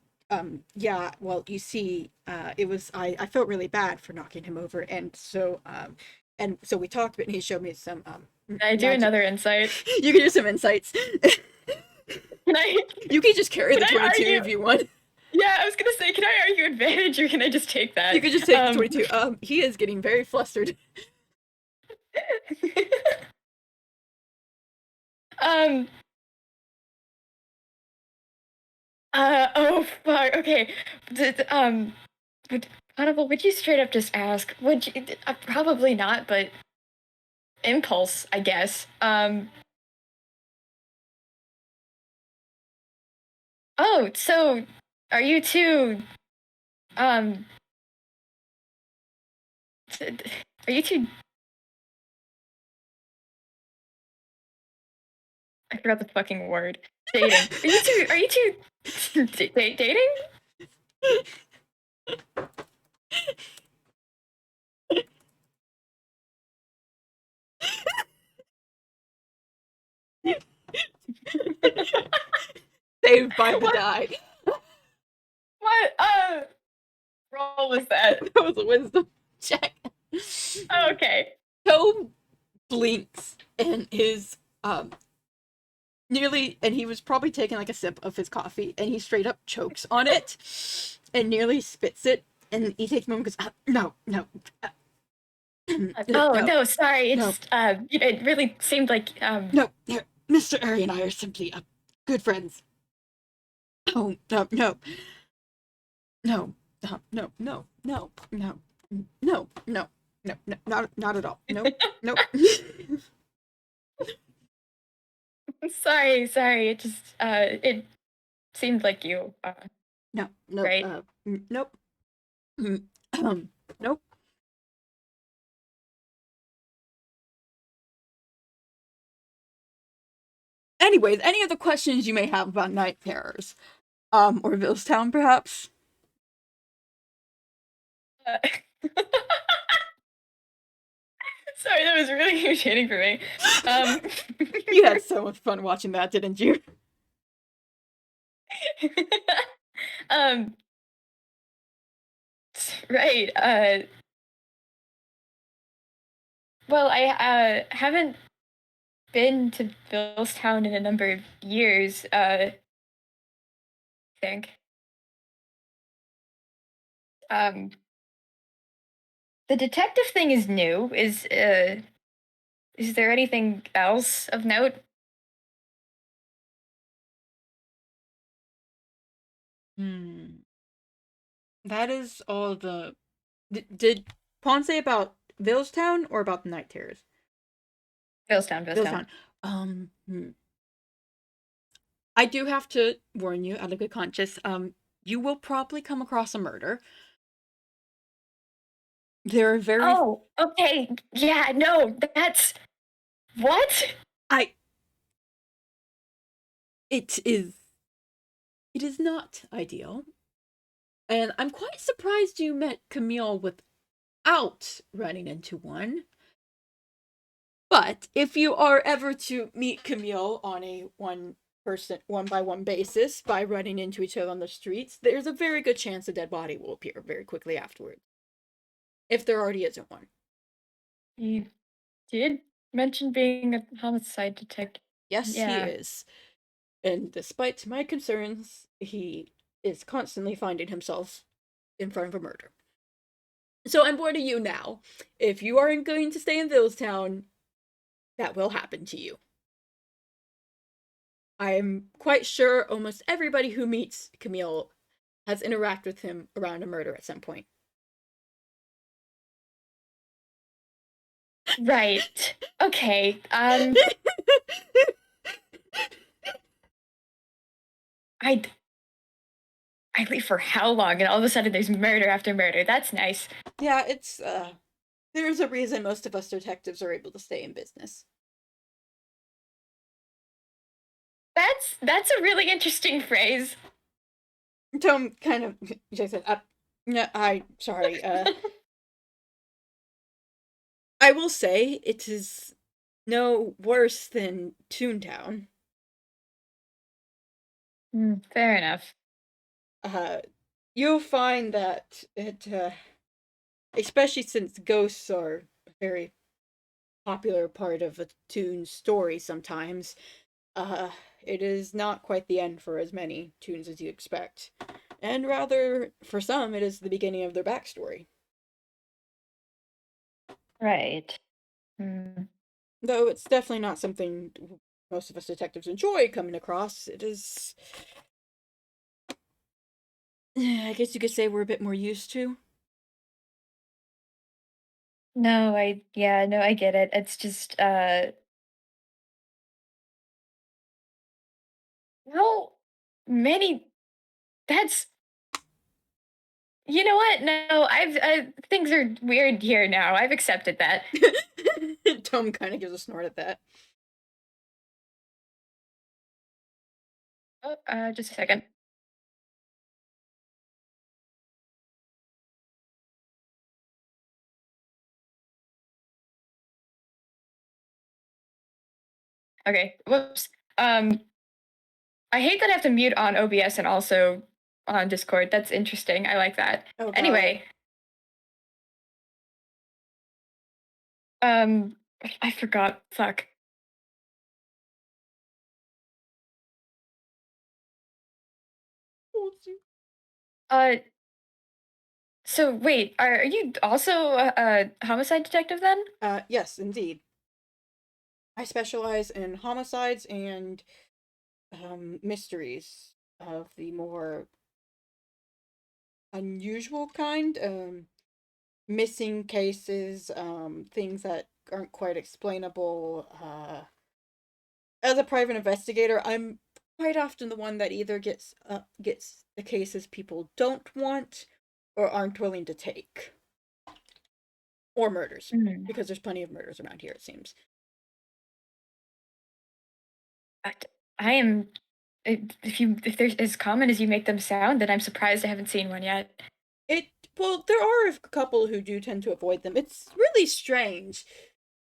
yeah, well, you see, it was I felt really bad for knocking him over, and so we talked a bit, and he showed me some I do magic. another insight. You can do some insights. Can I You can just carry can the I 22 argue? if you want. Yeah, I was gonna say, can I argue advantage or can I just take You that? could just take the 22. He is getting very flustered. um, oh fuck. Okay. Would Audible, would you straight up just ask? Would you? Probably not, but impulse, I guess. Oh, so are you two? Um, are you two? I forgot the fucking word. Dating. Are you two? Are you two dating? Saved by the What? die. What? Roll was that? That was a wisdom check. Oh, okay. Toe blinks and his nearly, and he was probably taking like a sip of his coffee, and he straight up chokes on it and nearly spits it, and he takes a moment and goes, no, no, Oh no, no, sorry. no, It's it really seemed like no, Mr. Ehri and I are simply good friends. Oh, no, no, no, no, no, no, no, no, no, no, no, no, not at all. Nope, nope. sorry. It just it seemed like you No, no, right? nope. Nope. Anyways, any other questions you may have about night terrors? Or Villestown, perhaps? Uh, sorry, that was really irritating for me. Um You had so much fun watching that, didn't you? um right. Well, I haven't been to Billstown in a number of years, I think. Um the detective thing is new. Is there anything else of note? Hmm. That is all the. Did Pawn say about Villestown or about the night terrors? Billstown. Villestown. I do have to warn you, out of good conscience. You will probably come across a murder. There are very. Oh, okay. Yeah, no, that's what? I. It is. It is not ideal. And I'm quite surprised you met Camille without running into one. But if you are ever to meet Camille on a one by one basis by running into each other on the streets, there's a very good chance a dead body will appear very quickly afterward. If there already isn't one. You did mention being a homicide detective. Yes, he Yeah. is. And despite my concerns, he is constantly finding himself in front of a murder. So I'm warning you now. If you aren't going to stay in Villestown, that will happen to you. I'm quite sure almost everybody who meets Camille has interacted with him around a murder at some point. Right. Okay. I I leave for how long, and all of a sudden there's murder after murder. That's nice. Yeah, it's there's a reason most of us detectives are able to stay in business. That's a really interesting phrase. Tome kind of just said, no, sorry, I will say it is no worse than Toontown. Fair enough. Uh, you'll find that especially since ghosts are a very popular part of a toon's story sometimes, uh, it is not quite the end for as many toons as you expect. And rather, for some, it is the beginning of their backstory. Right. Mm. Though it's definitely not something most of us detectives enjoy coming across. It is. I guess you could say we're a bit more used to. No, no, I get it. It's just how many that's you know what? No, things are weird here now. I've accepted that. Tome kind of gives a snort at that. Oh, just a second. Okay. Whoops. I hate that I have to mute on OBS and also on Discord. That's interesting. I like that. Oh god. Anyway, um, I forgot. Fuck. Uh, so wait, are you also a homicide detective then? Yes, indeed. I specialize in homicides and mysteries of the more unusual kind. Missing cases, things that aren't quite explainable. As a private investigator, I'm quite often the one that either gets the cases people don't want or aren't willing to take, or murders, Mm. because there's plenty of murders around here. It seems. I, I am. If they're as common as you make them sound, then I'm surprised I haven't seen one yet. It well, there are a couple who do tend to avoid them. It's really strange.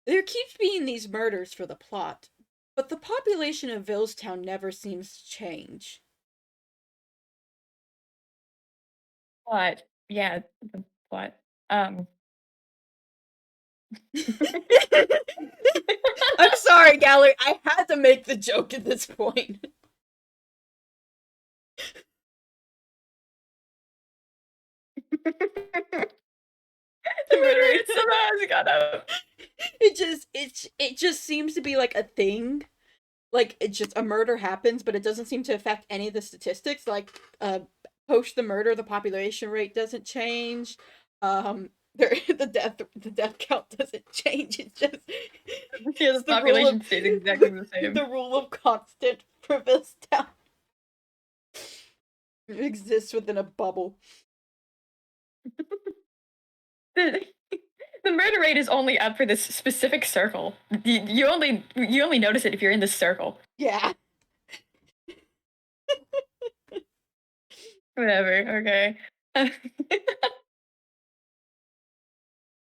There keeps being these murders for the plot, but the population of Villestown never seems to change. What? Yeah. What? Um. I'm sorry, Gallery. I had to make the joke at this point. The murder rate somehow has gone up. It just seems to be like a thing. Like it just a murder happens, but it doesn't seem to affect any of the statistics. Like post the murder, the population rate doesn't change. The death count doesn't change. It's just Yeah, the it's the rule of population stays exactly the same. the rule of constant for this town. It exists within a bubble. The, the murder rate is only up for this specific circle. You only notice it if you're in this circle. Yeah. Whatever. Okay.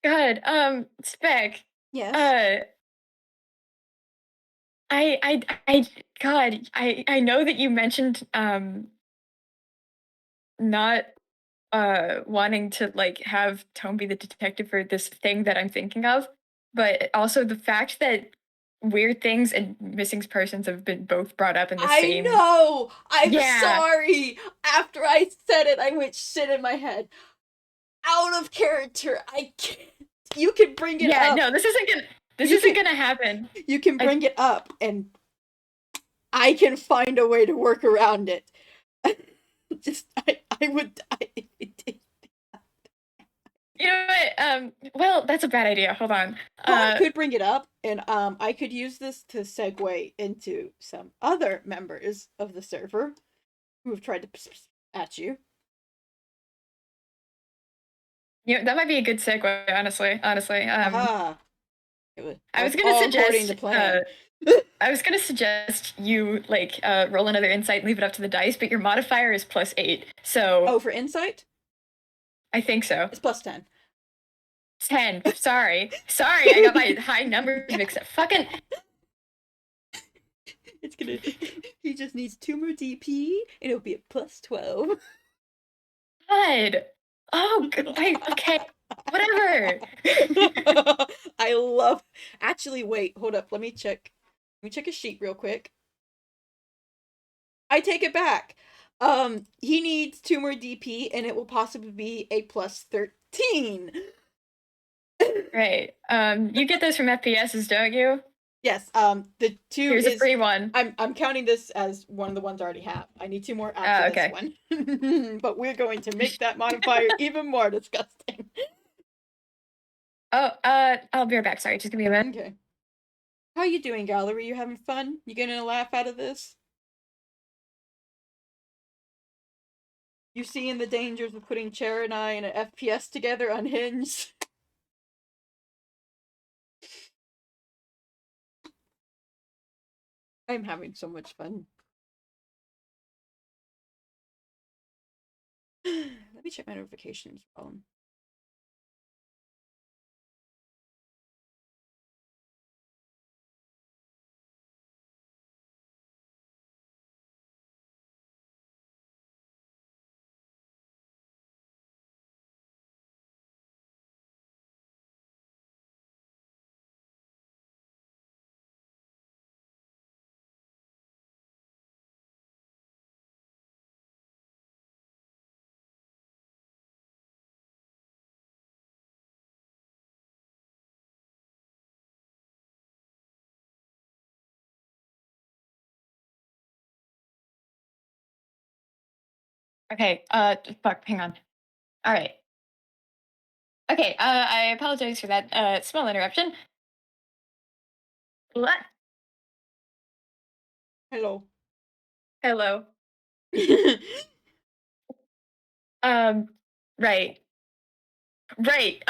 God. Spec. Yes. Uh, I. God. I know that you mentioned not wanting to like have Tome be the detective for this thing that I'm thinking of, but also the fact that weird things and missing persons have been both brought up in the I same. know. I'm Yeah, sorry. After I said it, I went shit in my head. Out of character. I can't. You can bring it yeah. up. No, this isn't gonna. This You isn't can gonna happen. you can I bring it up and I can find a way to work around it. Just I would You know what? Well, that's a bad idea. Hold on. Con could bring it up, and I could use this to segue into some other members of the server who have tried to at you. That might be a good segue. Honestly. Aha! It was I was gonna all according suggest. to plan. I was gonna suggest you like roll another insight and leave it up to the dice, but your modifier is +8, so Oh, for insight, I think so. it's +10. 10. Sorry, I got my high numbers mixed up. Fucking It's gonna. He just needs 2 more DP, and it'll be a +12. God. Oh, okay, whatever. I love. Actually, wait, hold up. Let me check. Let me check his sheet real quick. I take it back. He needs 2 more DP, and it will possibly be a +13. Right. You get those from FPSs, don't you? Yes. The 2 Here's a is. free one. I'm counting this as one of the ones I already have. I need 2 more Oh, after this okay. one. But we're going to make that modifier even more disgusting. Oh, I'll be right back. Sorry, just give me a minute. Okay. How you doing, Gallery? You having fun? You getting a laugh out of this? You seeing the dangers of putting Cherr and I in an FPS together unhinged? I'm having so much fun. Let me check my notifications. Okay. Fuck. Hang on. All right. Okay. I apologize for that small interruption. What? Hello. Hello. Um. Right. Right.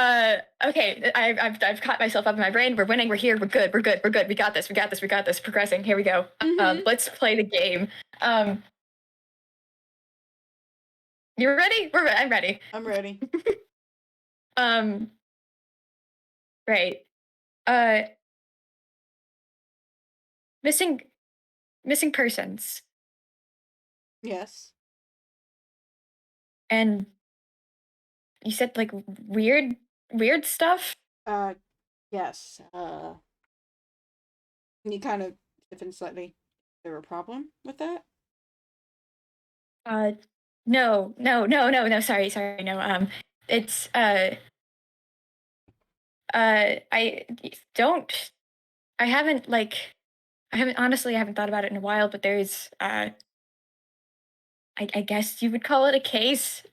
Okay. I've caught myself up in my brain. We're winning. We're here. We're good. We're good. We're good. We got this. We got this. We got this. Progressing. Here we go. Mm-hmm. Let's play the game. Um. You're ready? I'm ready. I'm ready. Um. Right. Uh. Missing. Missing persons. Yes. And you said like weird stuff. Uh, yes. Can you kind of different slightly? Is there a problem with that? Uh. No. Sorry. No. It's I don't. I haven't like. I haven't honestly. I haven't thought about it in a while. But there's. I guess you would call it a case.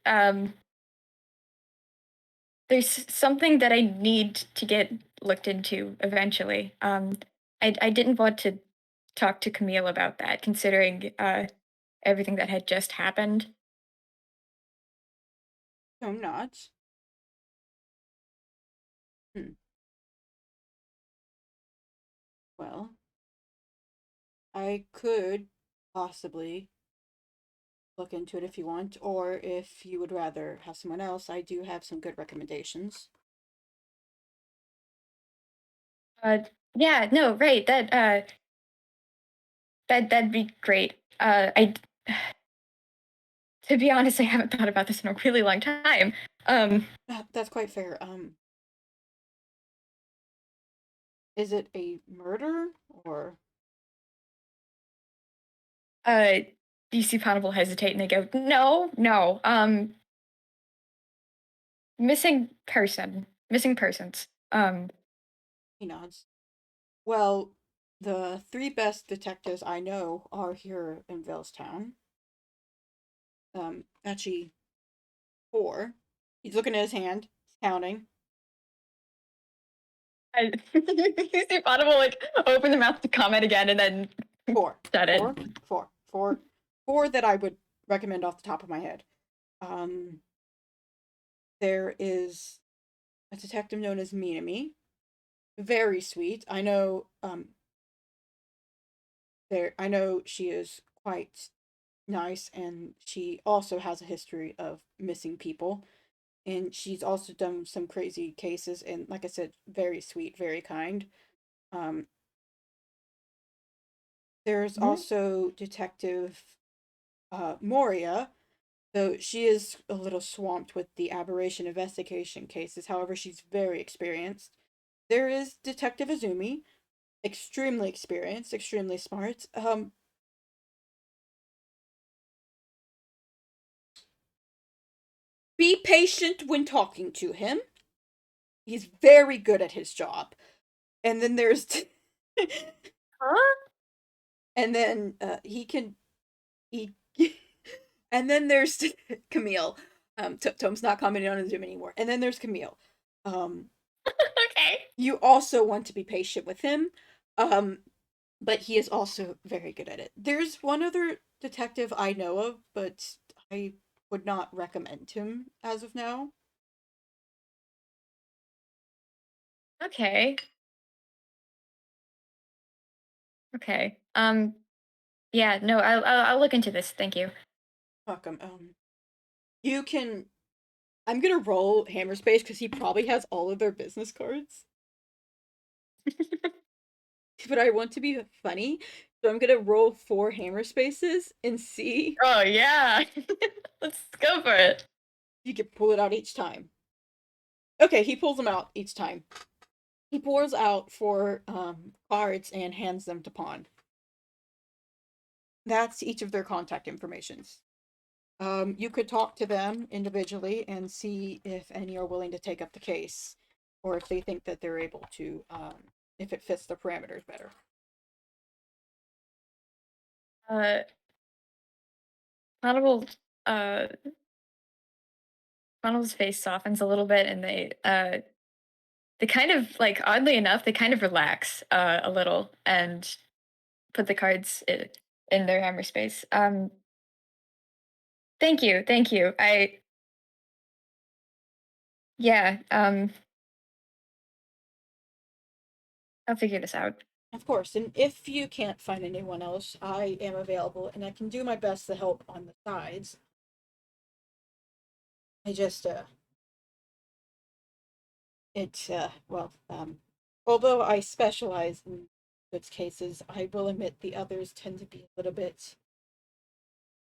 There's something that I need to get looked into eventually. I didn't want to talk to Camille about that, considering everything that had just happened. No, I'm not. Hmm. Well, I could possibly look into it if you want, or if you would rather have someone else, I do have some good recommendations. Uh, yeah, no, right. That'd be great. I To be honest, I haven't thought about this in a really long time. That's quite fair. Is it a murder or uh, you see Ponable hesitate and they go, no, no, missing persons. he nods? Well, the three best detectives I know are here in Valestown. Actually, four. He's looking at his hand, counting. You see Ponable like open the mouth to comment again and then Four, shut it. four, four, four, four that I would recommend off the top of my head. Um, there is a detective known as Minami. Very sweet. I know. I know she is quite nice, and she also has a history of missing people. And she's also done some crazy cases. And like I said, very sweet, very kind. Um, there's Mhm. also Detective Moria, though she is a little swamped with the aberration investigation cases. However, she's very experienced. There is Detective Azumi, extremely experienced, extremely smart. Be patient when talking to him. He's very good at his job. And then there's, Huh? and then he, and then there's Camille. Tome's not commenting on Zoom anymore. And then there's Camille. Um, Okay. you also want to be patient with him. Um, but he is also very good at it. There's one other detective I know of, but I would not recommend him as of now. Okay. Okay. Yeah, no, I'll look into this. Thank you. Welcome. You can. I'm gonna roll Hammer Space because he probably has all of their business cards. But I want to be funny, so I'm gonna roll four Hammer Spaces and see. Oh yeah. Let's go for it. You can pull it out each time. Okay, he pulls them out each time. He pours out four cards and hands them to Pawn. That's each of their contact informations. You could talk to them individually and see if any are willing to take up the case, or if they think that they're able to, if it fits their parameters better. Uh Honorable uh Ronald's face softens a little bit and they kind of like oddly enough, they kind of relax a little and put the cards in their hammer space. Thank you, thank you. Yeah, I'll figure this out. Of course, and if you can't find anyone else, I am available and I can do my best to help on the sides. I just, well, although I specialize in goods cases, I will admit the others tend to be a little bit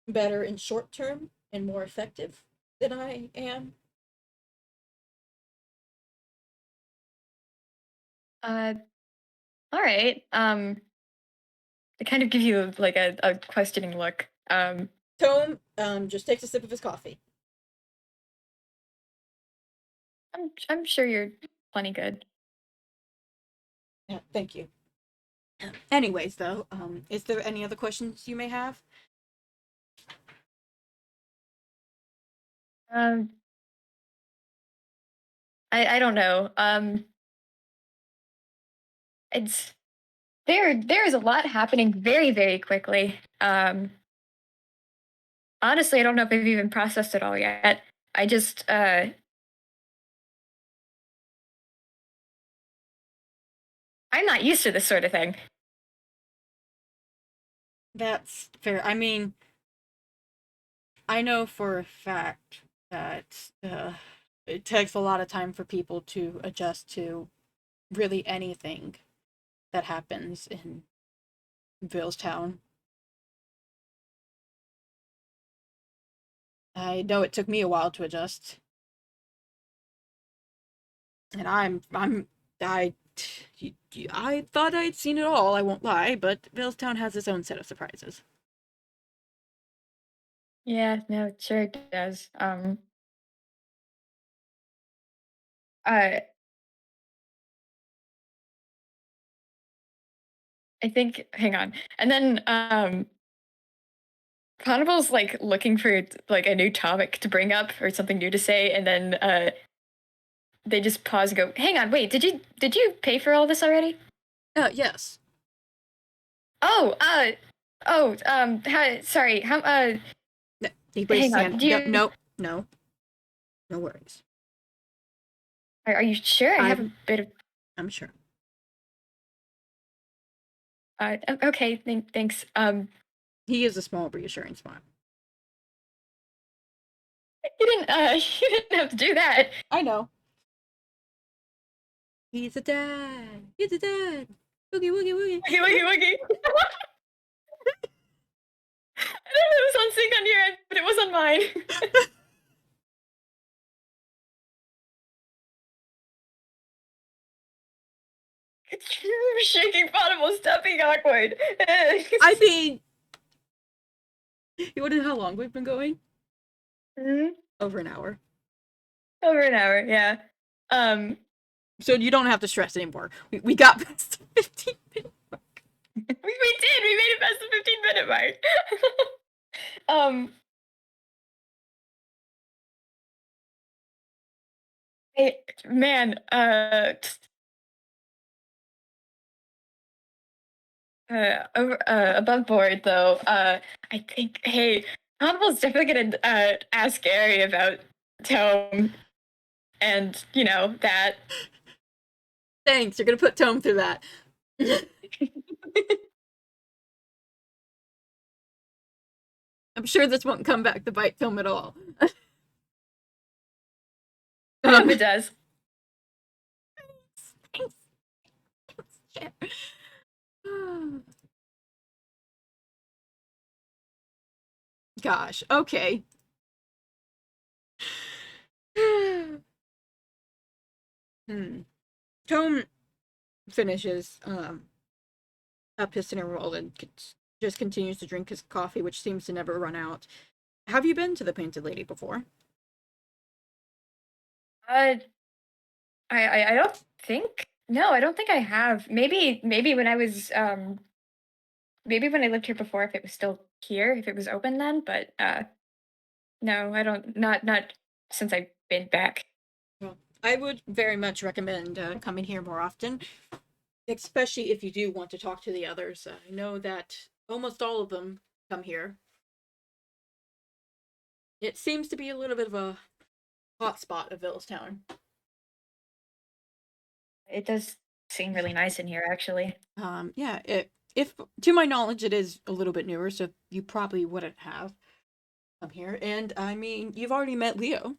better in short term and more effective than I am. Uh, all right. I kind of give you like a questioning look. Tome just takes a sip of his coffee. I'm sure you're plenty good. Yeah, thank you. Anyways, though, is there any other questions you may have? Um, I don't know. It's there is a lot happening very quickly. Honestly, I don't know if I've even processed it all yet. I just I'm not used to this sort of thing. That's fair. I mean, I know for a fact that it takes a lot of time for people to adjust to really anything that happens in Villestown. I know it took me a while to adjust, and I I thought I'd seen it all. I won't lie, but Villestown has its own set of surprises. Yeah, no, it sure does. Uh, I think hang on. And then Ponable's like looking for like a new topic to bring up or something new to say, and then they just pause and go, "Hang on, wait, did you pay for all this already?" Yes. Oh, sorry, how He raised hang his on, hand. do No, you no, no, no worries. are you sure? I have a I'm bit of I'm sure. okay, thanks. He is a small reassuring smile. You didn't you didn't have to do that. I know. He's a dad. He's a dad. Woogie woogie woogie. Woogie, woogie, woogie. I don't know if it was on sync on your end, but it was on mine. Shaking Potable, stepping awkward. I mean, you want to know how long we've been going? Mhm. Over an hour. Over an hour, yeah. Um, So you don't have to stress anymore. We got past the 15-minute mark. we did. We made it past the 15-minute mark. um, hey, man, above board though. I think, hey, Honorable's definitely gonna ask Ehri about Tome and that. Thanks. You're gonna put Tome through that. I'm sure this won't come back to bite Tome at all. I hope it does. Gosh. Okay. hmm. Tome finishes up his cinnamon roll and just continues to drink his coffee, which seems to never run out. Have you been to the Painted Lady before? Uh, I don't think. No, I don't think I have. Maybe when I was maybe when I lived here before, if it was still here, if it was open then. But no, I don't. Not since I've been back. Well, I would very much recommend coming here more often, especially if you do want to talk to the others. I know that almost all of them come here. It seems to be a little bit of a hot spot of Villestown. It does seem really nice in here, actually. Yeah, if to my knowledge, it is a little bit newer, so you probably wouldn't have come here. And I mean, you've already met Leo.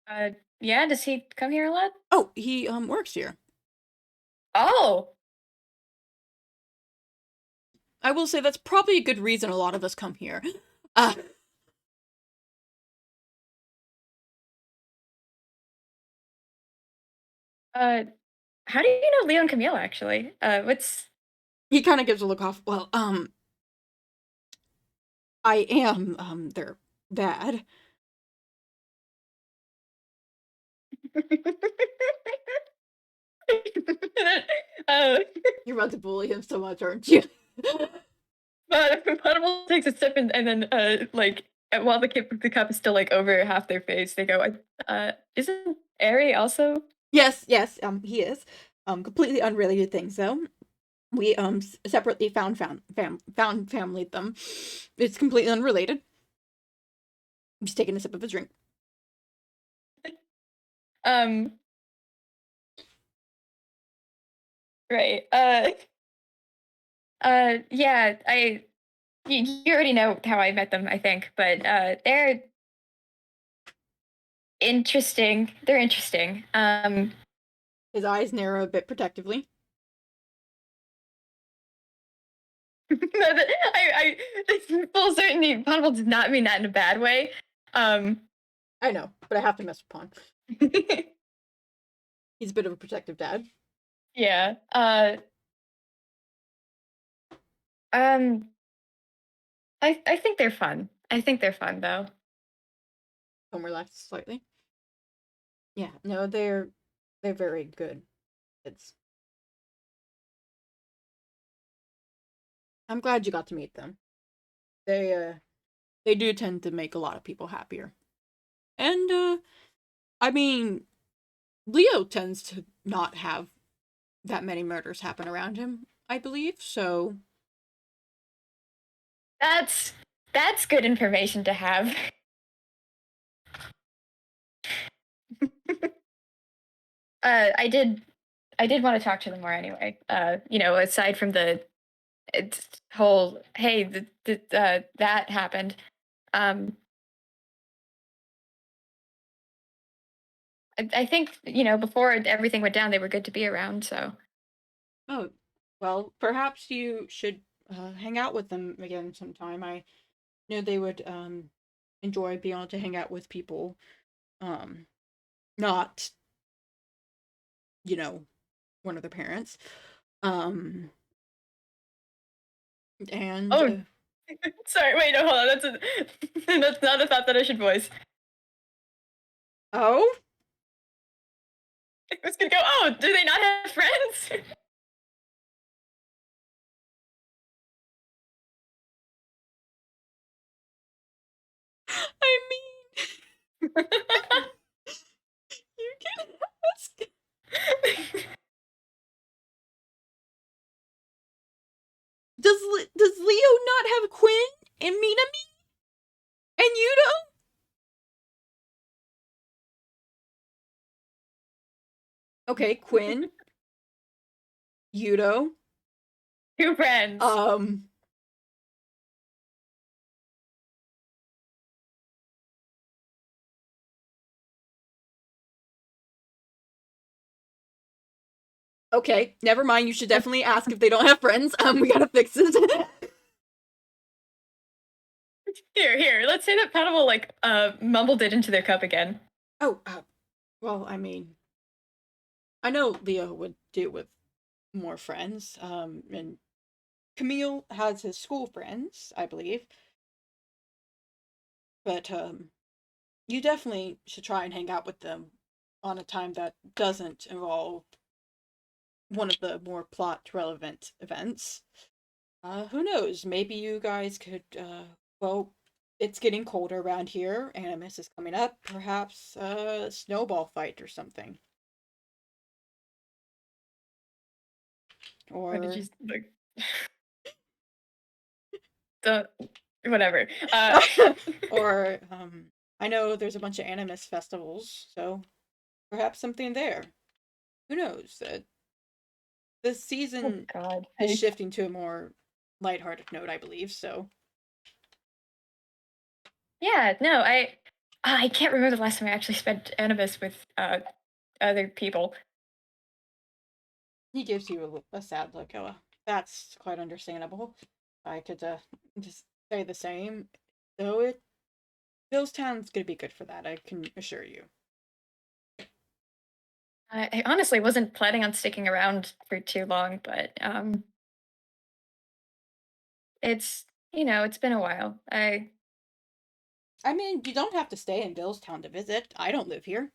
Uh, yeah. Does he come here a lot? Oh, he works here. Oh, I will say that's probably a good reason a lot of us come here. Uh, uh, how do you know Leo and Camille? Actually, what's he kind of gives a look off. Well, I am their dad. uh, You're about to bully him so much, aren't you? but Ponable takes a sip and then like while the cup is still like over half their face, they go, "Isn't Ehri also?" Yes, yes, he is. Completely unrelated things though. We separately found family them. It's completely unrelated. I'm just taking a sip of a drink. Um, right. Yeah, you already know how I met them, I think, but they're interesting. They're interesting. His eyes narrow a bit protectively. I full certainty, Ponable did not mean that in a bad way. Um, I know, but I have to mess with Pon. He's a bit of a protective dad. yeah. Um, I think they're fun. I think they're fun though. Tome relaxed slightly. Yeah, no, they're very good. It's I'm glad you got to meet them. They do tend to make a lot of people happier. And I mean, Leo tends to not have that many murders happen around him, I believe. So, That's that's good information to have. I did want to talk to them more anyway. Aside from the it's whole hey that happened. Um, I think before everything went down, they were good to be around. So oh, well, perhaps you should hang out with them again sometime. I know they would enjoy being able to hang out with people, um, not you know one of their parents. Um, and oh, sorry, wait, no, hold on. That's not a thought that I should voice. oh, I was gonna go. Oh, do they not have friends? I mean, you can ask. Does Leo not have Quinn and Minami and Yuto? Okay, Quinn, Yuto, Two friends. um, okay, never mind. You should definitely ask if they don't have friends. We gotta fix this. Here. Let's say that Ponable mumbled it into their cup again. Oh, well, I mean, I know Leo would do with more friends. And Camille has his school friends, I believe. But you definitely should try and hang out with them on a time that doesn't involve one of the more plot relevant events. Who knows? Maybe you guys could, well, it's getting colder around here. Animus is coming up. Perhaps a snowball fight or something. What did you Or, like? The whatever. or, I know there's a bunch of Animus festivals, so perhaps something there. Who knows? The Oh season God. is shifting to a more lighthearted note, I believe, so. Yeah. No. I can't remember the last time I actually spent Anubis with other people. He gives you a sad look. Oh, that's quite understandable. I could just say the same. Though Hillstown's gonna be good for that, I can assure you. I honestly wasn't planning on sticking around for too long, but it's been a while. I mean, you don't have to stay in Billstown to visit. I don't live here.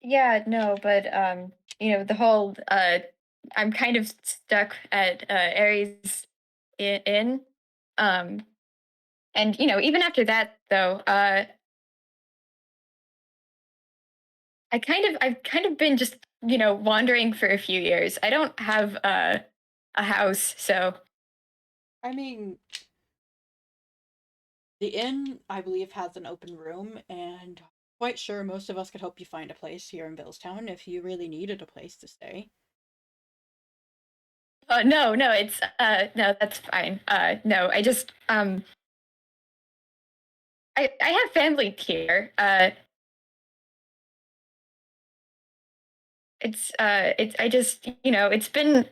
Yeah, no, but the whole I'm kind of stuck at Ehri's inn. Um and even after that though, I've kind of been just, wandering for a few years. I don't have a house, so I mean, the inn, I believe, has an open room, and quite sure most of us could help you find a place here in Billstown if you really needed a place to stay. No, no, it's no, that's fine. No, I just I have family here. It's I just, it's been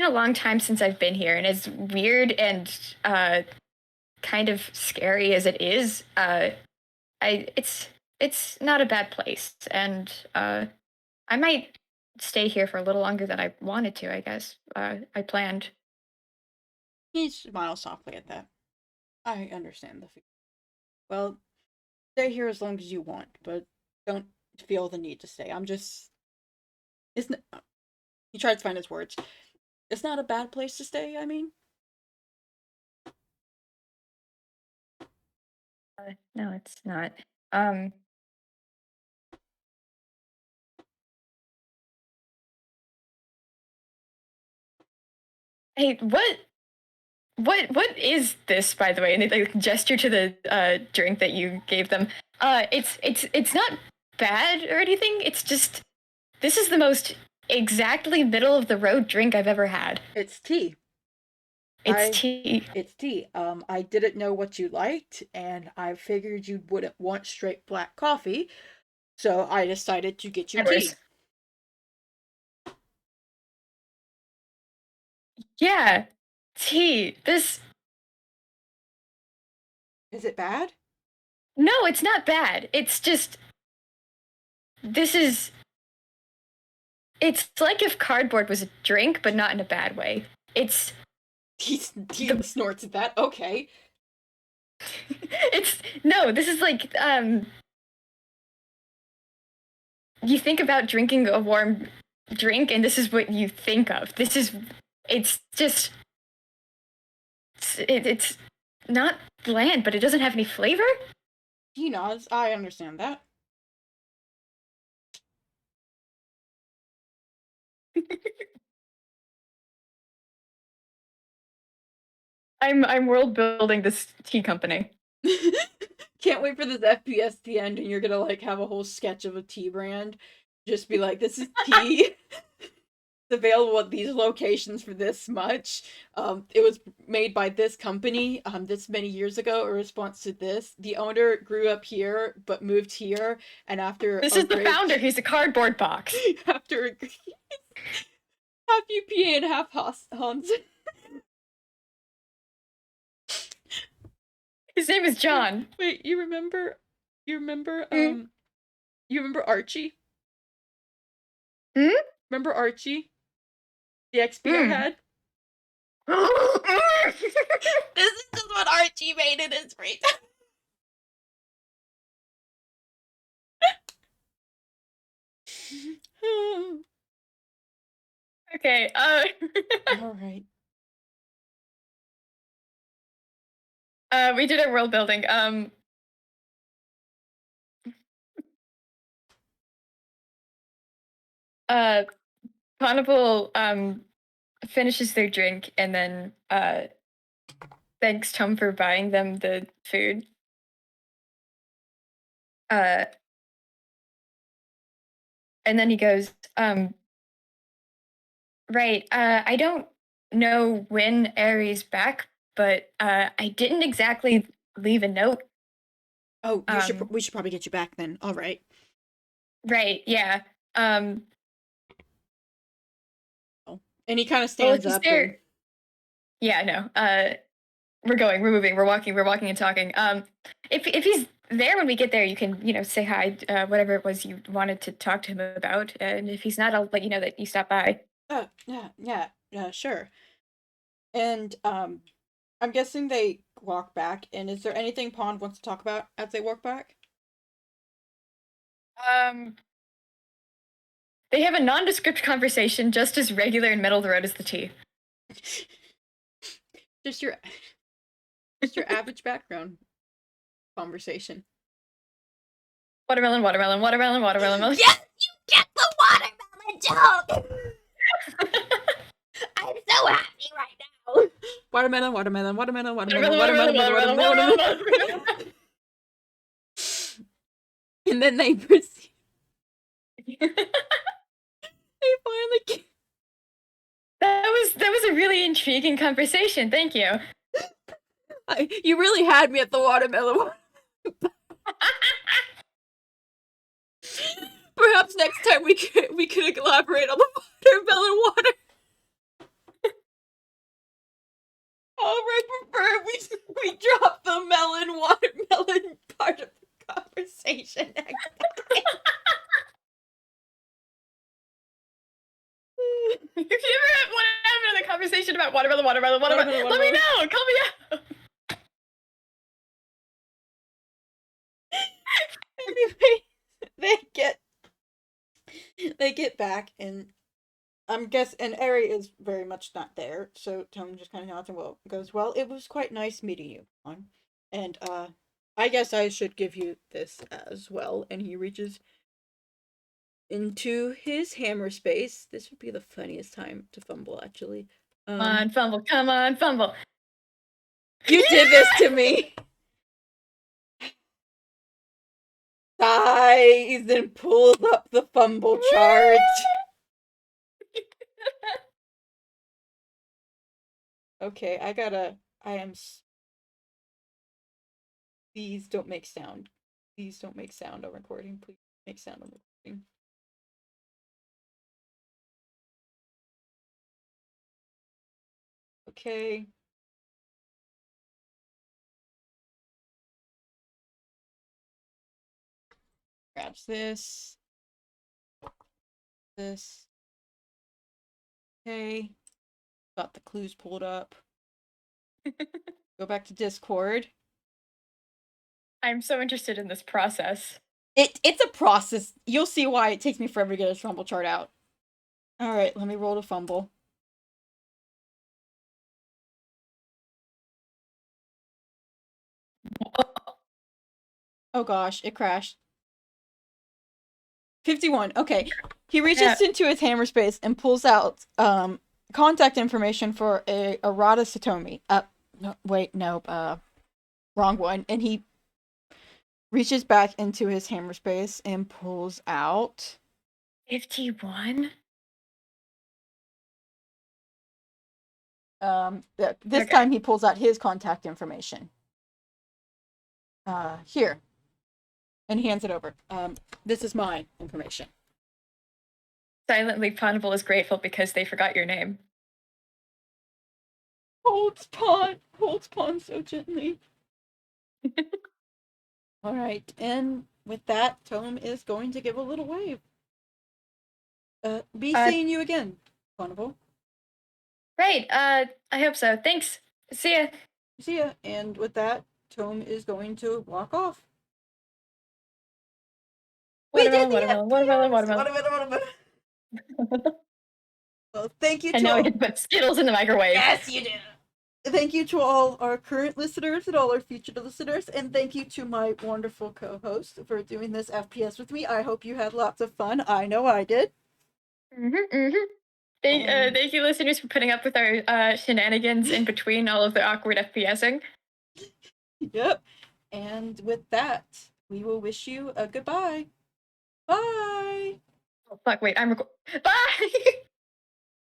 a long time since I've been here, and as weird and kind of scary as it is, I it's not a bad place, and I might stay here for a little longer than I wanted to, I guess. I planned. He smiles softly at that. I understand the feeling. Well, stay here as long as you want, but don't feel the need to stay. I'm just. It's not. He tries to find his words. It's not a bad place to stay, I mean. No, it's not. Um, hey, what is this, by the way? And they like gesture to the drink that you gave them. It's not bad or anything. It's just this is the most exactly middle of the road drink I've ever had. It's tea. It's tea. It's tea. I didn't know what you liked, and I figured you wouldn't want straight black coffee, so I decided to get you Of tea. course. Yeah, tea. This Is it bad? no, it's not bad. It's just this is it's like if cardboard was a drink, but not in a bad way. It's He snorts at that. Okay. it's no, this is like you think about drinking a warm drink and this is what you think of. It's just it's not bland, but it doesn't have any flavor. He nods. I understand that. I'm world building this tea company. Can't wait for this FPS to end, and you're gonna like have a whole sketch of a tea brand. Just be like, this is tea. It's available at these locations for this much. It was made by this company this many years ago in response to this. The owner grew up here but moved here, and after This a is the great founder. He's a cardboard box. after a half UPA and half Hans. His name is John. Wait, you remember? Mm. You remember Archie? Hmm? Remember Archie? The XP I Mm. had? This is just what Archie made in his free time. Okay. All right. We did our world building. Uh, Ponable finishes their drink and then thanks Tom for buying them the food. Uh, and then he goes, right. I don't know when Ehri's back, but I didn't exactly leave a note. Oh, we should probably get you back then. All right. Right. Yeah. And he kind of Well, stands if he's up. there, yeah. No. We're moving. We're walking and talking. If he's there when we get there, you can say hi. Whatever it was you wanted to talk to him about, and if he's not, I'll let you know that you stopped by. Yeah, sure. And I'm guessing they walk back. And is there anything Pond wants to talk about as they walk back? Um, they have a nondescript conversation, just as regular and middle of the road as the tea. just your, just your average background conversation. Watermelon, watermelon, watermelon, watermelon. Yes, you get the watermelon joke. I'm so happy right now. Watermelon, watermelon, watermelon, watermelon, Watermelon, watermelon, watermelon, watermelon, watermelon. And then they proceed. They finally a really intriguing conversation. Thank you. You really had me at the watermelon one. Perhaps next time we could elaborate on the watermelon water. I prefer we drop the watermelon part of the conversation next time. If you ever want to have another conversation about watermelon, let me know. Call me out. Anyway, they get back, and and Ehri is very much not there, so Tome just kind of nods and goes, well, it was quite nice meeting you, Juan. And I guess I should give you this as well. And he reaches into his hammer space. This would be the funniest time to fumble, actually. Come on, fumble. Come on, fumble. You did this to me. Sighs and pulls up the fumble chart. Okay, Please don't make sound. Please don't make sound on recording. Please make sound on recording. Okay. Grabs this. This. Okay. Got the clues pulled up. Go back to Discord. I'm so interested in this process. It's a process. You'll see why it takes me forever to get a fumble chart out. Alright, let me roll to fumble. Oh gosh, it crashed. 51. Okay. He reaches into his hammer space and pulls out contact information for a Arata Satomi. No, wait, nope. Wrong one. And he reaches back into his hammer space and pulls out 51? This time he pulls out his contact information. Here. And he hands it over. This is my information. Silently, Ponable is grateful because they forgot your name. Holds pawn so gently. Alright, and with that, Tome is going to give a little wave. Be seeing you again, Ponable. Right, I hope so. Thanks. See ya. See ya. And with that, Tome is going to walk off. Watermelon. Well, thank you to And now all. I can put Skittles in the microwave. Yes, you do. Thank you to all our current listeners and all our future listeners, and thank you to my wonderful co-host for doing this FPS with me. I hope you had lots of fun. I know I did. Thank you, listeners, for putting up with our shenanigans in between all of the awkward FPSing. Yep. And with that, we will wish you a goodbye. Bye. Oh, fuck, wait, Bye!